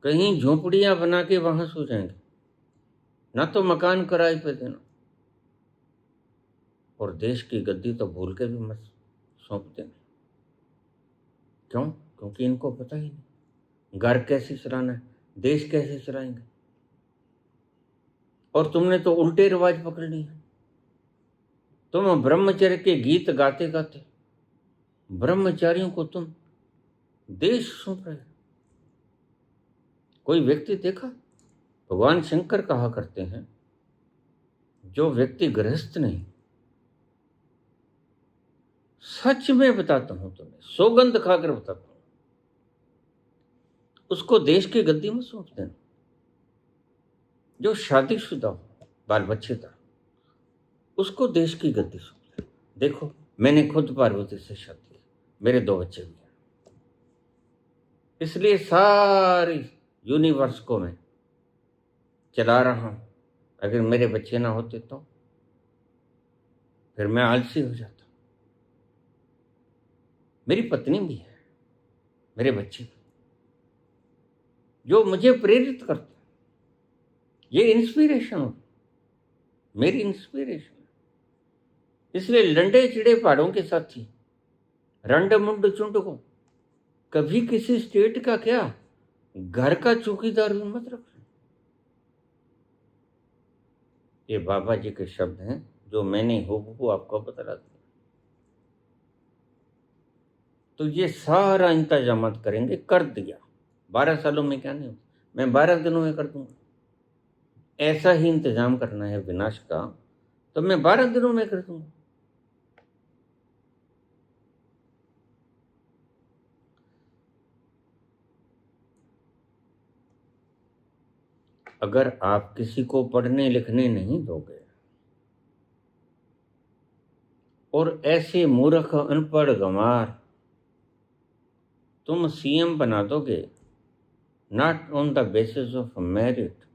कहीं झोपड़ियां बना के वहां सो जाएंगे, ना तो मकान किराए पे देना, और देश की गद्दी तो भूल के भी मत सौंप देना। क्यों? क्योंकि इनको पता ही नहीं घर कैसे चलाना है, देश कैसे चलाएंगे। और तुमने तो उल्टे रिवाज पकड़ लिए। तुम ब्रह्मचर्य के गीत गाते गाते ब्रह्मचारियों को तुम देश सौंप रहे हो। कोई व्यक्ति देखा? भगवान शंकर कहा करते हैं, जो व्यक्ति गृहस्थ नहीं, सच में बताता हूं तुम्हें, सौगंध खाकर बताता हूं, उसको देश की गद्दी में सौंप देना। जो शादीशुदा हो, बाल बच्चेदार, उसको देश की गद्दी सौंप देना। देखो, मैंने खुद पार्वती से शादी की, मेरे 2 बच्चे भी हैं, इसलिए सारी यूनिवर्स को मैं चला रहा हूं। अगर मेरे बच्चे ना होते तो फिर मैं आलसी हो जाता। मेरी पत्नी भी है, मेरे बच्चे भी, जो मुझे प्रेरित करते हैं। ये इंस्पिरेशन हो, मेरी इंस्पिरेशन। इसलिए लंडे चिड़े पहाड़ों के साथी, रंड मुंड चुंड को कभी किसी स्टेट का क्या, घर का चौकीदार भी मत रखना। ये बाबा जी के शब्द हैं, जो मैंने हूबहू आपको बतला दिया। तो ये सारा इंतजाम करेंगे, कर दिया। 12 सालों में क्या नहीं होता, मैं 12 दिनों में कर दूंगा। ऐसा ही इंतजाम करना है विनाश का, तो मैं 12 दिनों में कर दूंगा। अगर आप किसी को पढ़ने लिखने नहीं दोगे और ऐसे मूर्ख अनपढ़ गंवार तुम सीएम बना दोगे, not on the basis of merit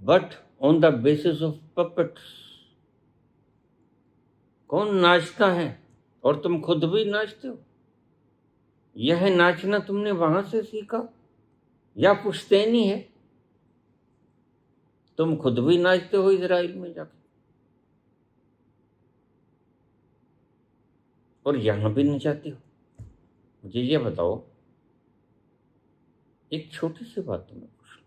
but on the basis of puppets. कौन नाचता है और तुम खुद भी नाचते हो? यह नाचना तुमने वहां से सीखा या पुश्तैनी है? तुम खुद भी नाचते हो इजराइल में जाकर, और यहां भी नचाते हो। मुझे ये बताओ, एक छोटी सी बात तुम्हें पूछ लूं,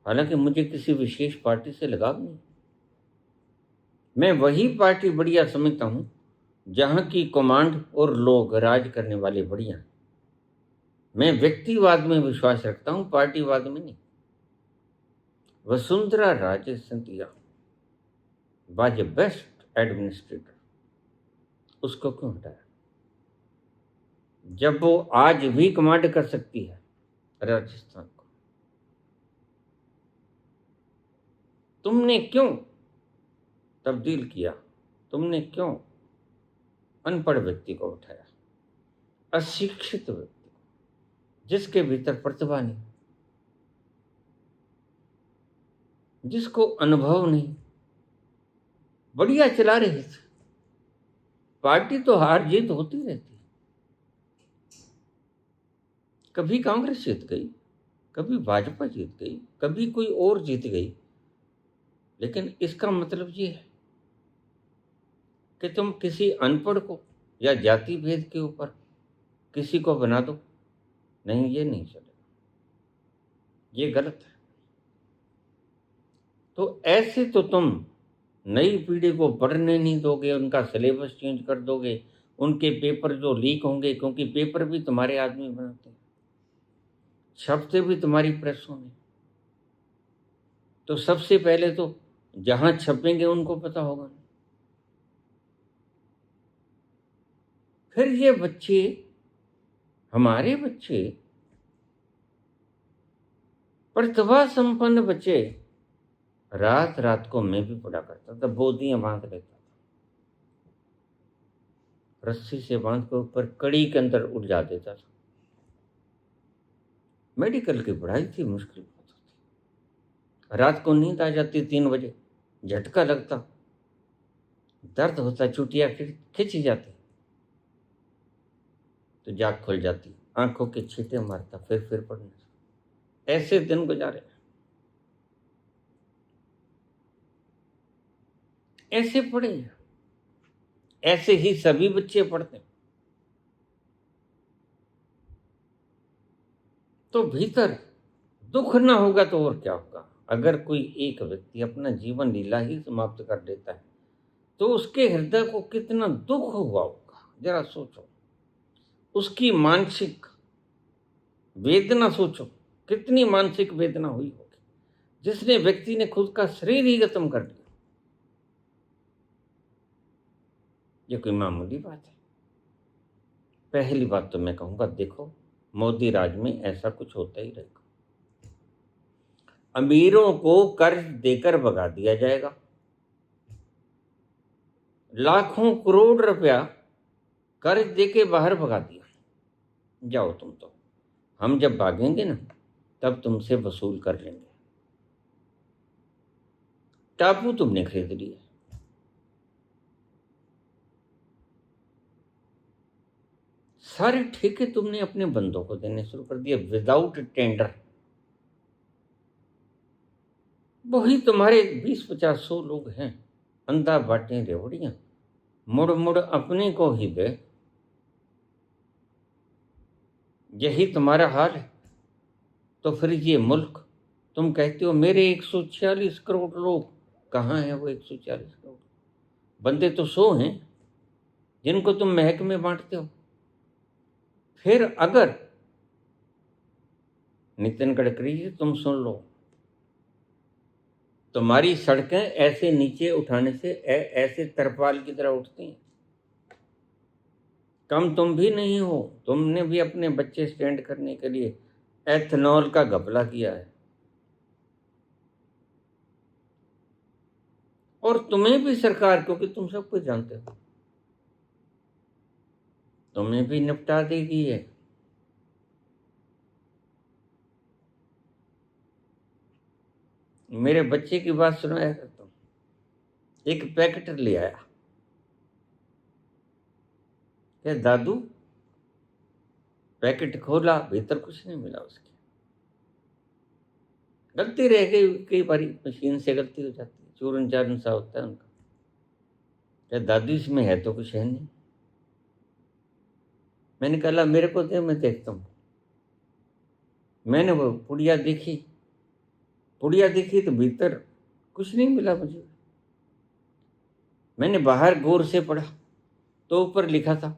हालांकि मुझे किसी विशेष पार्टी से लगाव नहीं, मैं वही पार्टी बढ़िया समझता हूं जहां की कमांड और लोग राज करने वाले बढ़िया हैं। मैं व्यक्तिवाद में विश्वास रखता हूं, पार्टीवाद में नहीं। Vasundhara Raje Scindia was a best administrator, उसको क्यों हटाया? जब वो आज भी कमांड कर सकती है राजस्थान को, तुमने क्यों तब्दील किया? तुमने क्यों अनपढ़ व्यक्ति को उठाया, अशिक्षित व्यक्ति को, जिसके भीतर प्रतिभा नहीं, जिसको अनुभव नहीं? बढ़िया चला रहे थे पार्टी, तो हार जीत होती रहती है। कभी कांग्रेस जीत गई, कभी भाजपा जीत गई, कभी कोई और जीत गई, लेकिन इसका मतलब ये है कि तुम किसी अनपढ़ को या जाति भेद के ऊपर किसी को बना दो, नहीं, ये नहीं चलेगा, ये गलत है। तो ऐसे तो तुम नई पीढ़ी को पढ़ने नहीं दोगे, उनका सिलेबस चेंज कर दोगे, उनके पेपर जो लीक होंगे, क्योंकि पेपर भी तुम्हारे आदमी बनाते हैं, छपते भी तुम्हारी प्रेसों में, तो सबसे पहले तो जहां छपेंगे उनको पता होगा। फिर ये बच्चे, हमारे बच्चे, प्रतिभा संपन्न बच्चे, रात रात को मैं भी पढ़ा करता था, बोदियां बांध लेता था, रस्सी से बांध के ऊपर कड़ी के अंदर उड़ जा देता था। मेडिकल की पढ़ाई थी, मुश्किल बहुत होती। रात को नींद आ जाती 3 बजे, झटका लगता, दर्द होता, चुटिया खिंची जाती, तो जाग खुल जाती, आंखों के छींटे मारता, फिर पढ़ने। ऐसे दिन गुजारे, ऐसे पढ़े, ऐसे ही सभी बच्चे पढ़ते। तो भीतर दुख ना होगा तो और क्या होगा। अगर कोई एक व्यक्ति अपना जीवन लीला ही समाप्त कर देता है तो उसके हृदय को कितना दुख हुआ होगा, जरा सोचो। उसकी मानसिक वेदना सोचो, कितनी मानसिक वेदना हुई होगी जिसने व्यक्ति ने खुद का शरीर ही खत्म कर दिया। ये कोई मामूली बात है। पहली बात तो मैं कहूंगा, देखो मोदी राज में ऐसा कुछ होता ही रहेगा। अमीरों को कर्ज देकर भगा दिया जाएगा, लाखों करोड़ रुपया कर्ज देके बाहर भगा दिया, जाओ तुम, तो हम जब भागेंगे ना तब तुमसे वसूल कर लेंगे। टापू तुमने खरीद लिए, सारे ठेके तुमने अपने बंदों को देने शुरू कर दिए विदाउट टेंडर। वही तुम्हारे 20-50-100 लोग हैं, अंधा बाटें रेवड़ियां, मुड़ मुड़ अपने को ही दे। यही तुम्हारा हाल है। तो फिर ये मुल्क, तुम कहते हो मेरे 146 करोड़ लोग, कहाँ हैं वो 146 करोड़? बंदे तो 100 हैं जिनको तुम महक में बांटते हो। फिर अगर नितिन गडकरी जी, तुम सुन लो, तुम्हारी सड़कें ऐसे नीचे उठाने से ऐसे तरपाल की तरह उठती हैं। कम तुम भी नहीं हो, तुमने भी अपने बच्चे स्टैंड करने के लिए एथनॉल का घपला किया है, और तुम्हें भी सरकार, क्योंकि तुम सब कुछ जानते हो, तुम्हें भी निपटा देगी है। मेरे बच्चे की बात सुनाया करता हूँ, एक पैकेट ले आया, क्या दादू, पैकेट खोला, भीतर कुछ नहीं मिला उसके। गलती रह गई, कई बारी मशीन से गलती हो जाती है, चूरन चारन सा होता है उनका। क्या दादू, इसमें है तो कुछ है नहीं। मैंने कहा मेरे को दे, मैं देखता हूँ। मैंने वो पुड़िया देखी तो भीतर कुछ नहीं मिला मुझे। मैंने बाहर गौर से पढ़ा तो ऊपर लिखा था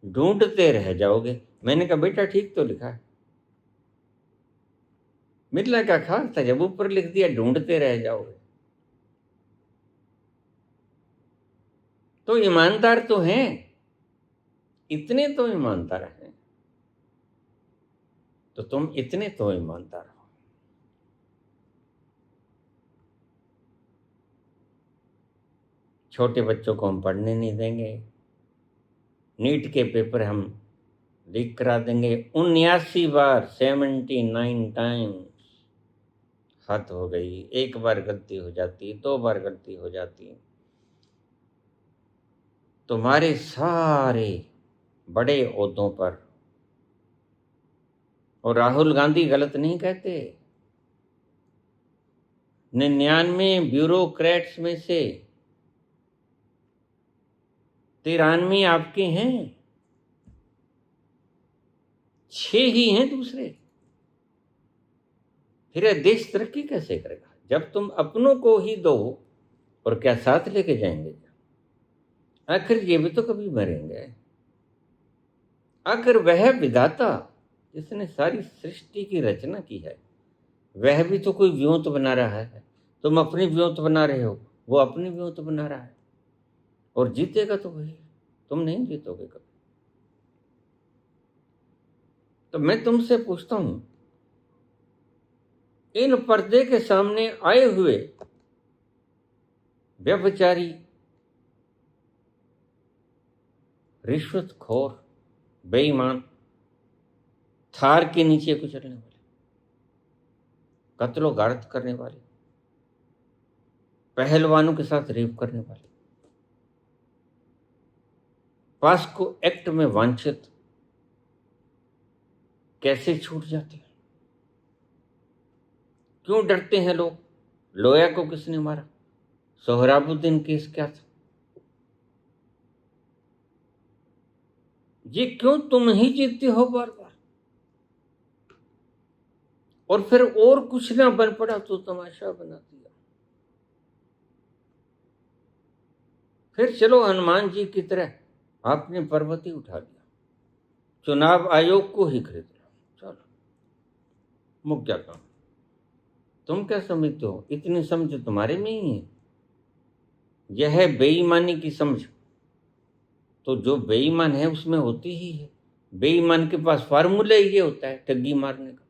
ढूंढते रह जाओगे। मैंने कहा बेटा ठीक तो लिखा है, मिलना क्या खास था जब ऊपर लिख दिया ढूंढते रह जाओगे। तो ईमानदार तो हैं, इतने तो ईमानदार हैं, तो तुम इतने तो ईमानदार हो। छोटे बच्चों को हम पढ़ने नहीं देंगे, नीट के पेपर हम लीक करा देंगे 79 बार, 79 टाइम्स। हद हो गई, एक बार गलती हो जाती, 2 बार गलती हो जाती। तुम्हारे सारे बड़े ओहदों पर, और राहुल गांधी गलत नहीं कहते, 99 ब्यूरोक्रेट्स में से 93 आपके हैं, 6 ही हैं दूसरे। फिर यह देश तरक्की कैसे करेगा जब तुम अपनों को ही दो, और क्या साथ लेके जाएंगे? आखिर ये भी तो कभी मरेंगे। अगर वह विधाता जिसने सारी सृष्टि की रचना की है, वह भी तो कोई व्योंत बना रहा है। तुम अपनी व्योंत बना रहे हो, वो अपनी व्योंत बना रहा है, और जीतेगा तो वही, तुम नहीं जीतोगे कभी। तो मैं तुमसे पूछता हूं, इन पर्दे के सामने आए हुए व्यभिचारी, रिश्वतखोर, बेईमान, थार के नीचे कुचलने वाले, कत्लो गारत करने वाले, पहलवानों के साथ रेप करने वाले, पास्को एक्ट में वांछित कैसे छूट जाते हैं? क्यों डरते हैं लोग? लोया को किसने मारा? सोहराबुद्दीन केस क्या था? ये क्यों तुम ही जीतते हो बार बार? और फिर और कुछ ना बन पड़ा तो तमाशा बना दिया। फिर चलो हनुमान जी की तरह आपने पर्वत ही उठा लिया, चुनाव आयोग को ही खरीद लिया। चलो मुक गया काम। तुम क्या समझते हो? इतनी समझ तुम्हारे में ही है। यह है बेईमानी की समझ, तो जो बेईमान है उसमें होती ही है। बेईमान के पास फार्मूला ये होता है ठगी मारने का।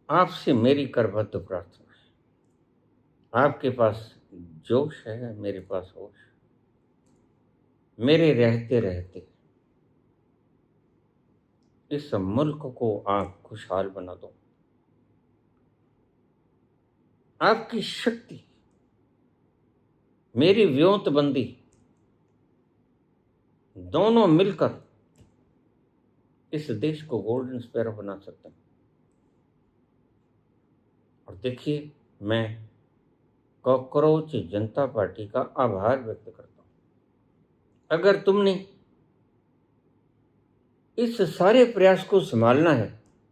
आपसे मेरी करबद्ध प्रार्थना है, आपके पास जोश है, मेरे पास होश। मेरे रहते रहते इस मुल्क को आप खुशहाल बना दो। आपकी शक्ति, मेरी व्योंतबंदी, दोनों मिलकर इस देश को गोल्डन स्पैरो बना सकते हैं। और देखिए, मैं कॉकरोच जनता पार्टी का आभार व्यक्त करता हूं। अगर तुमने इस सारे प्रयास को संभालना है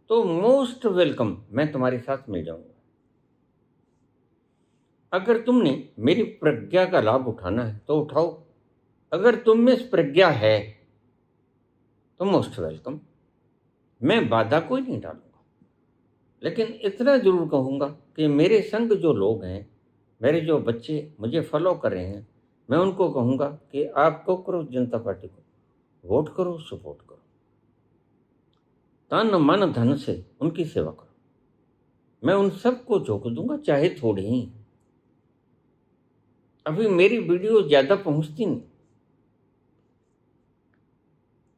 तो मोस्ट वेलकम, मैं तुम्हारे साथ मिल जाऊंगा। अगर तुमने मेरी प्रज्ञा का लाभ उठाना है तो उठाओ। अगर तुम में प्रज्ञा है तो मोस्ट वेलकम, मैं बाधा कोई नहीं डालूंगा। लेकिन इतना जरूर कहूंगा कि मेरे संग जो लोग हैं, मेरे जो बच्चे मुझे फॉलो कर रहे हैं, मैं उनको कहूंगा कि आप कॉकरोच जनता पार्टी को वोट करो, सपोर्ट करो, तन मन धन से उनकी सेवा करो। मैं उन सबको झोंक दूंगा, चाहे थोड़ी ही। अभी मेरी वीडियो ज्यादा पहुंचती नहीं,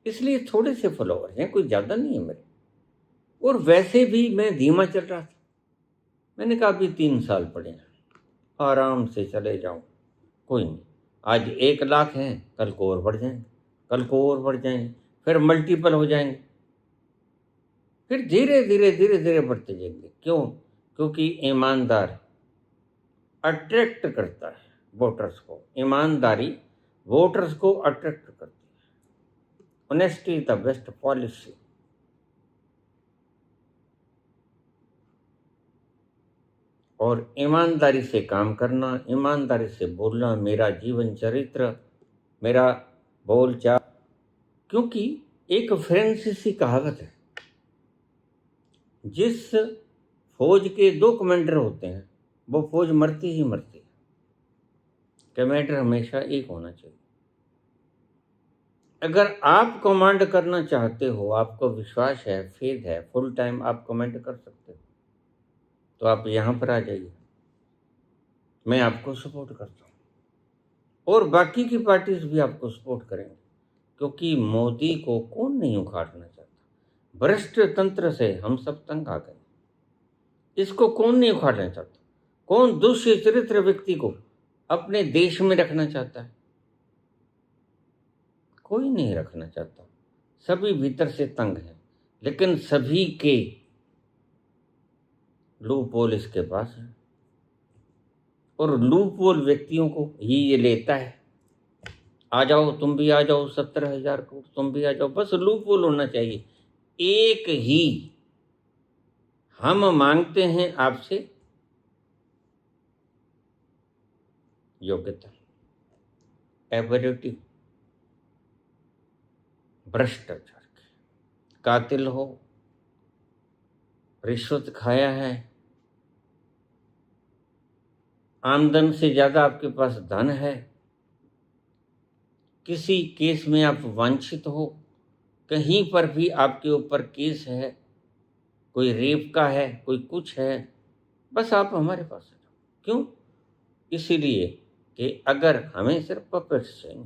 इसलिए थोड़े से फॉलोवर हैं, कोई ज्यादा नहीं है मेरे। और वैसे भी मैं धीमा चल रहा था। मैंने कहा अभी 3 साल पड़े हैं, आराम से चले जाऊं, कोई नहीं। आज 1 लाख हैं, कल को और बढ़ जाएंगे, कल को और बढ़ जाएंगे, फिर मल्टीपल हो जाएंगे, फिर धीरे धीरे धीरे धीरे बढ़ते जाएंगे। क्यों? क्योंकि ईमानदार अट्रैक्ट करता है वोटर्स को। ईमानदारी वोटर्स को अट्रैक्ट करती है। Honesty is the best policy. और ईमानदारी से काम करना, ईमानदारी से बोलना मेरा जीवन चरित्र, मेरा बोलचाल। क्योंकि एक फ्रांसीसी कहावत है, जिस फौज के 2 कमांडर होते हैं वो फौज मरती ही मरती है। कमांडर हमेशा एक होना चाहिए। अगर आप कमांड करना चाहते हो, आपको विश्वास है, फेथ है, फुल टाइम आप कमांड कर सकते हो, तो आप यहाँ पर आ जाइए, मैं आपको सपोर्ट करता हूँ। और बाकी की पार्टीज भी आपको सपोर्ट करेंगे, क्योंकि मोदी को कौन नहीं उखाड़ना चाहता। भ्रष्ट तंत्र से हम सब तंग आ गए। इसको कौन नहीं उखाड़ना चाहता? कौन दुष्य चरित्र व्यक्ति को अपने देश में रखना चाहता है? कोई नहीं रखना चाहता। सभी भीतर से तंग हैं, लेकिन सभी के लूपहोल इसके पास है। और लूपहोल व्यक्तियों को ही ये लेता है। आ जाओ, तुम भी आ जाओ, 17,000 करोड़ तुम भी आ जाओ, बस लूपहोल होना चाहिए। एक ही हम मांगते हैं आपसे योग्यता, एबिलिटी। भ्रष्टाचार की, कातिल हो, रिश्वत खाया है, आमदन से ज़्यादा आपके पास धन है, किसी केस में आप वांछित हो, कहीं पर भी आपके ऊपर केस है, कोई रेप का है, कोई कुछ है, बस आप हमारे पास आ जाओ। क्यों? इसीलिए कि अगर हमें सिर्फ पपेट्स चाहिए,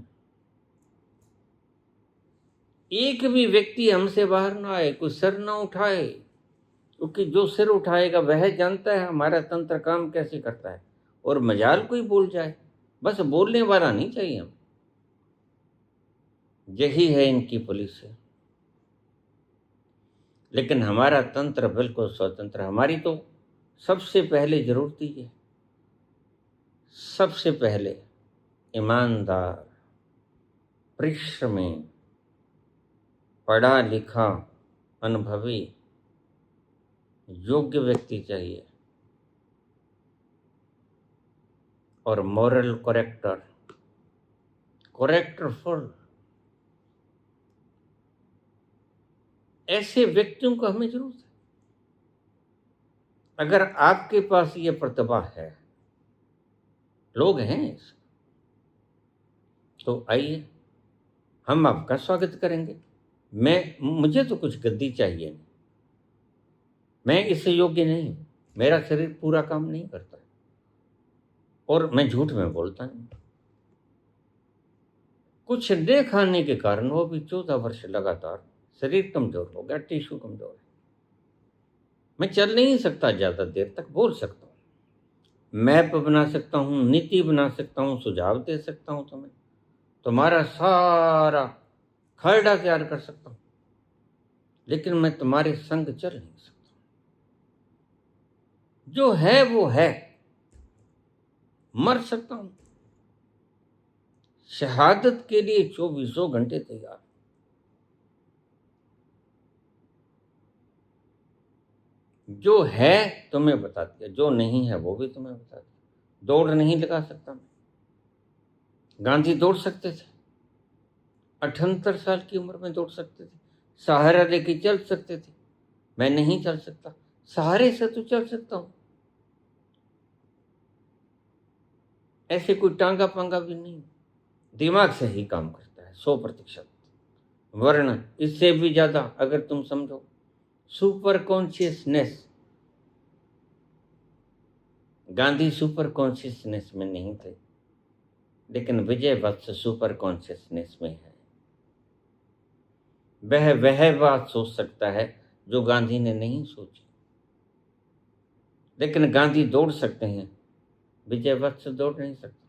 एक भी व्यक्ति हमसे बाहर ना आए, कोई सिर ना उठाए, क्योंकि जो सिर उठाएगा वह जानता है हमारा तंत्र काम कैसे करता है। और मजाल कोई बोल जाए, बस बोलने वाला नहीं चाहिए हम। यही है इनकी पुलिस है। लेकिन हमारा तंत्र बिल्कुल स्वतंत्र। हमारी तो सबसे पहले जरूरत ही है, सबसे पहले ईमानदार, परिश्रमी, पढ़ा लिखा, अनुभवी, योग्य व्यक्ति चाहिए और मॉरल करेक्टरफुल, ऐसे व्यक्तियों को हमें जरूरत है। अगर आपके पास ये प्रतिभा है, लोग हैं, तो आइए, हम आपका स्वागत करेंगे। मुझे तो कुछ गद्दी चाहिए नहीं, मैं इससे योग्य नहीं, मेरा शरीर पूरा काम नहीं करता है और मैं झूठ में बोलता नहीं। कुछ न खाने के कारण, वो भी 14 वर्ष लगातार, शरीर कमजोर हो गया, टिश्यू कमजोर है। मैं चल नहीं सकता ज़्यादा देर तक, बोल सकता हूँ, मैप बना सकता हूँ, नीति बना सकता हूँ, सुझाव दे सकता हूँ, तुम्हारा सारा खरड़ा तैयार कर सकता हूँ, लेकिन मैं तुम्हारे संग चल नहीं सकता। जो है वो है, मर सकता हूँ, शहादत के लिए 24 घंटे तैयार। जो है तुम्हें बता दिया, जो नहीं है वो भी तुम्हें बता दिया। दौड़ नहीं लगा सकता मैं, गांधी दौड़ सकते थे, 78 साल की उम्र में दौड़ सकते थे, सहारा लेके चल सकते थे। मैं नहीं चल सकता, सहारे से तो चल सकता हूं, ऐसे कोई टांगा पंगा भी नहीं। दिमाग से ही काम करता है 100%, वरना इससे भी ज्यादा अगर तुम समझो, super consciousness. Gandhi super consciousness में नहीं थे, लेकिन विजय वत्स सुपर कॉन्शियसनेस में है। वह बात सोच सकता है जो गांधी ने नहीं सोची। लेकिन गांधी दौड़ सकते हैं, विजय वत्स दौड़ नहीं सकता।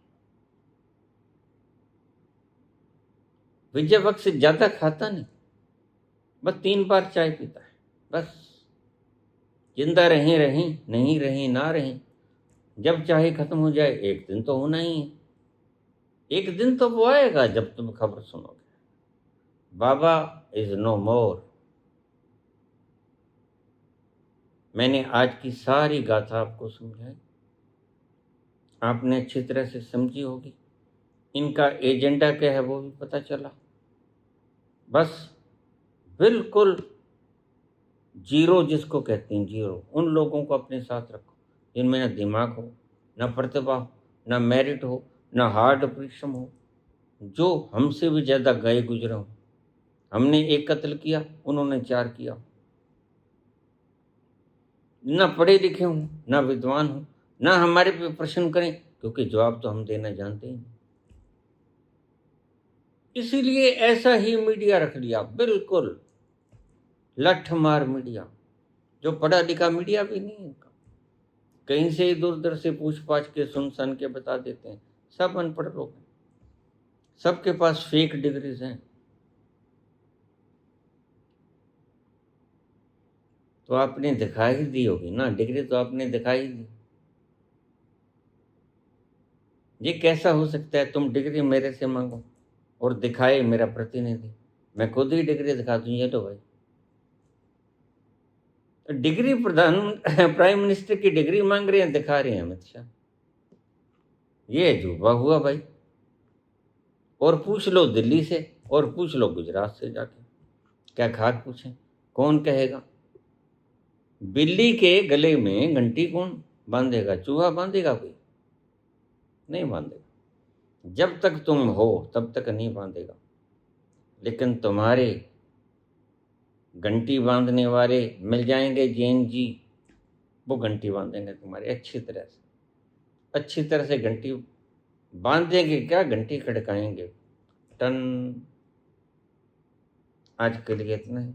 विजय वत्स ज्यादा खाता नहीं, बस 3 बार चाय पीता है, बस। जिंदा रहें रहें, नहीं रहें ना रहें, जब चाहे खत्म हो जाए, एक दिन तो होना ही है। एक दिन तो वो आएगा जब तुम खबर सुनोगे, बाबा इज नो मोर। मैंने आज की सारी गाथा आपको समझाई, आपने अच्छी तरह से समझी होगी। इनका एजेंडा क्या है वो भी पता चला। बस बिल्कुल जीरो जिसको कहते हैं, जीरो, उन लोगों को अपने साथ रखो जिनमें ना दिमाग हो, ना प्रतिभा हो, ना मेरिट हो, ना हार्ड परिश्रम हो, जो हमसे भी ज़्यादा गए गुजरे हो। हमने 1 कत्ल किया, उन्होंने 4 किया। ना पढ़े लिखे हों, ना विद्वान हों, ना हमारे पे प्रश्न करें, क्योंकि जवाब तो हम देना जानते हैं। इसीलिए ऐसा ही मीडिया रख लिया, बिल्कुल लठमार मीडिया, जो पढ़ा लिखा मीडिया भी नहीं है। कहीं से इधर उधर से पूछ पाछ के सुन सन के बता देते हैं। सब अनपढ़ लोग हैं, सबके पास फेक डिग्रीज हैं। तो आपने दिखाई ही दी होगी ना, डिग्री तो आपने दिखाई दी। ये कैसा हो सकता है तुम डिग्री मेरे से मांगो और दिखाए मेरा प्रतिनिधि? मैं खुद ही डिग्री दिखा दूं, ये तो भाई डिग्री प्राइम मिनिस्टर की डिग्री मांग रहे हैं, दिखा रहे हैं अमित शाह। ये अजूबा हुआ भाई। और पूछ लो दिल्ली से, और पूछ लो गुजरात से जाके, क्या खाक पूछें, कौन कहेगा? बिल्ली के गले में घंटी कौन बांधेगा? चूहा बांधेगा कोई? नहीं बांधेगा। जब तक तुम हो तब तक नहीं बांधेगा, लेकिन तुम्हारे घंटी बांधने वाले मिल जाएंगे जैन जी, वो घंटी बांधेंगे तुम्हारी अच्छी तरह से घंटी बांधेंगे, क्या घंटी खड़काएंगे, टन। आज के लिए इतना ही,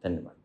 धन्यवाद।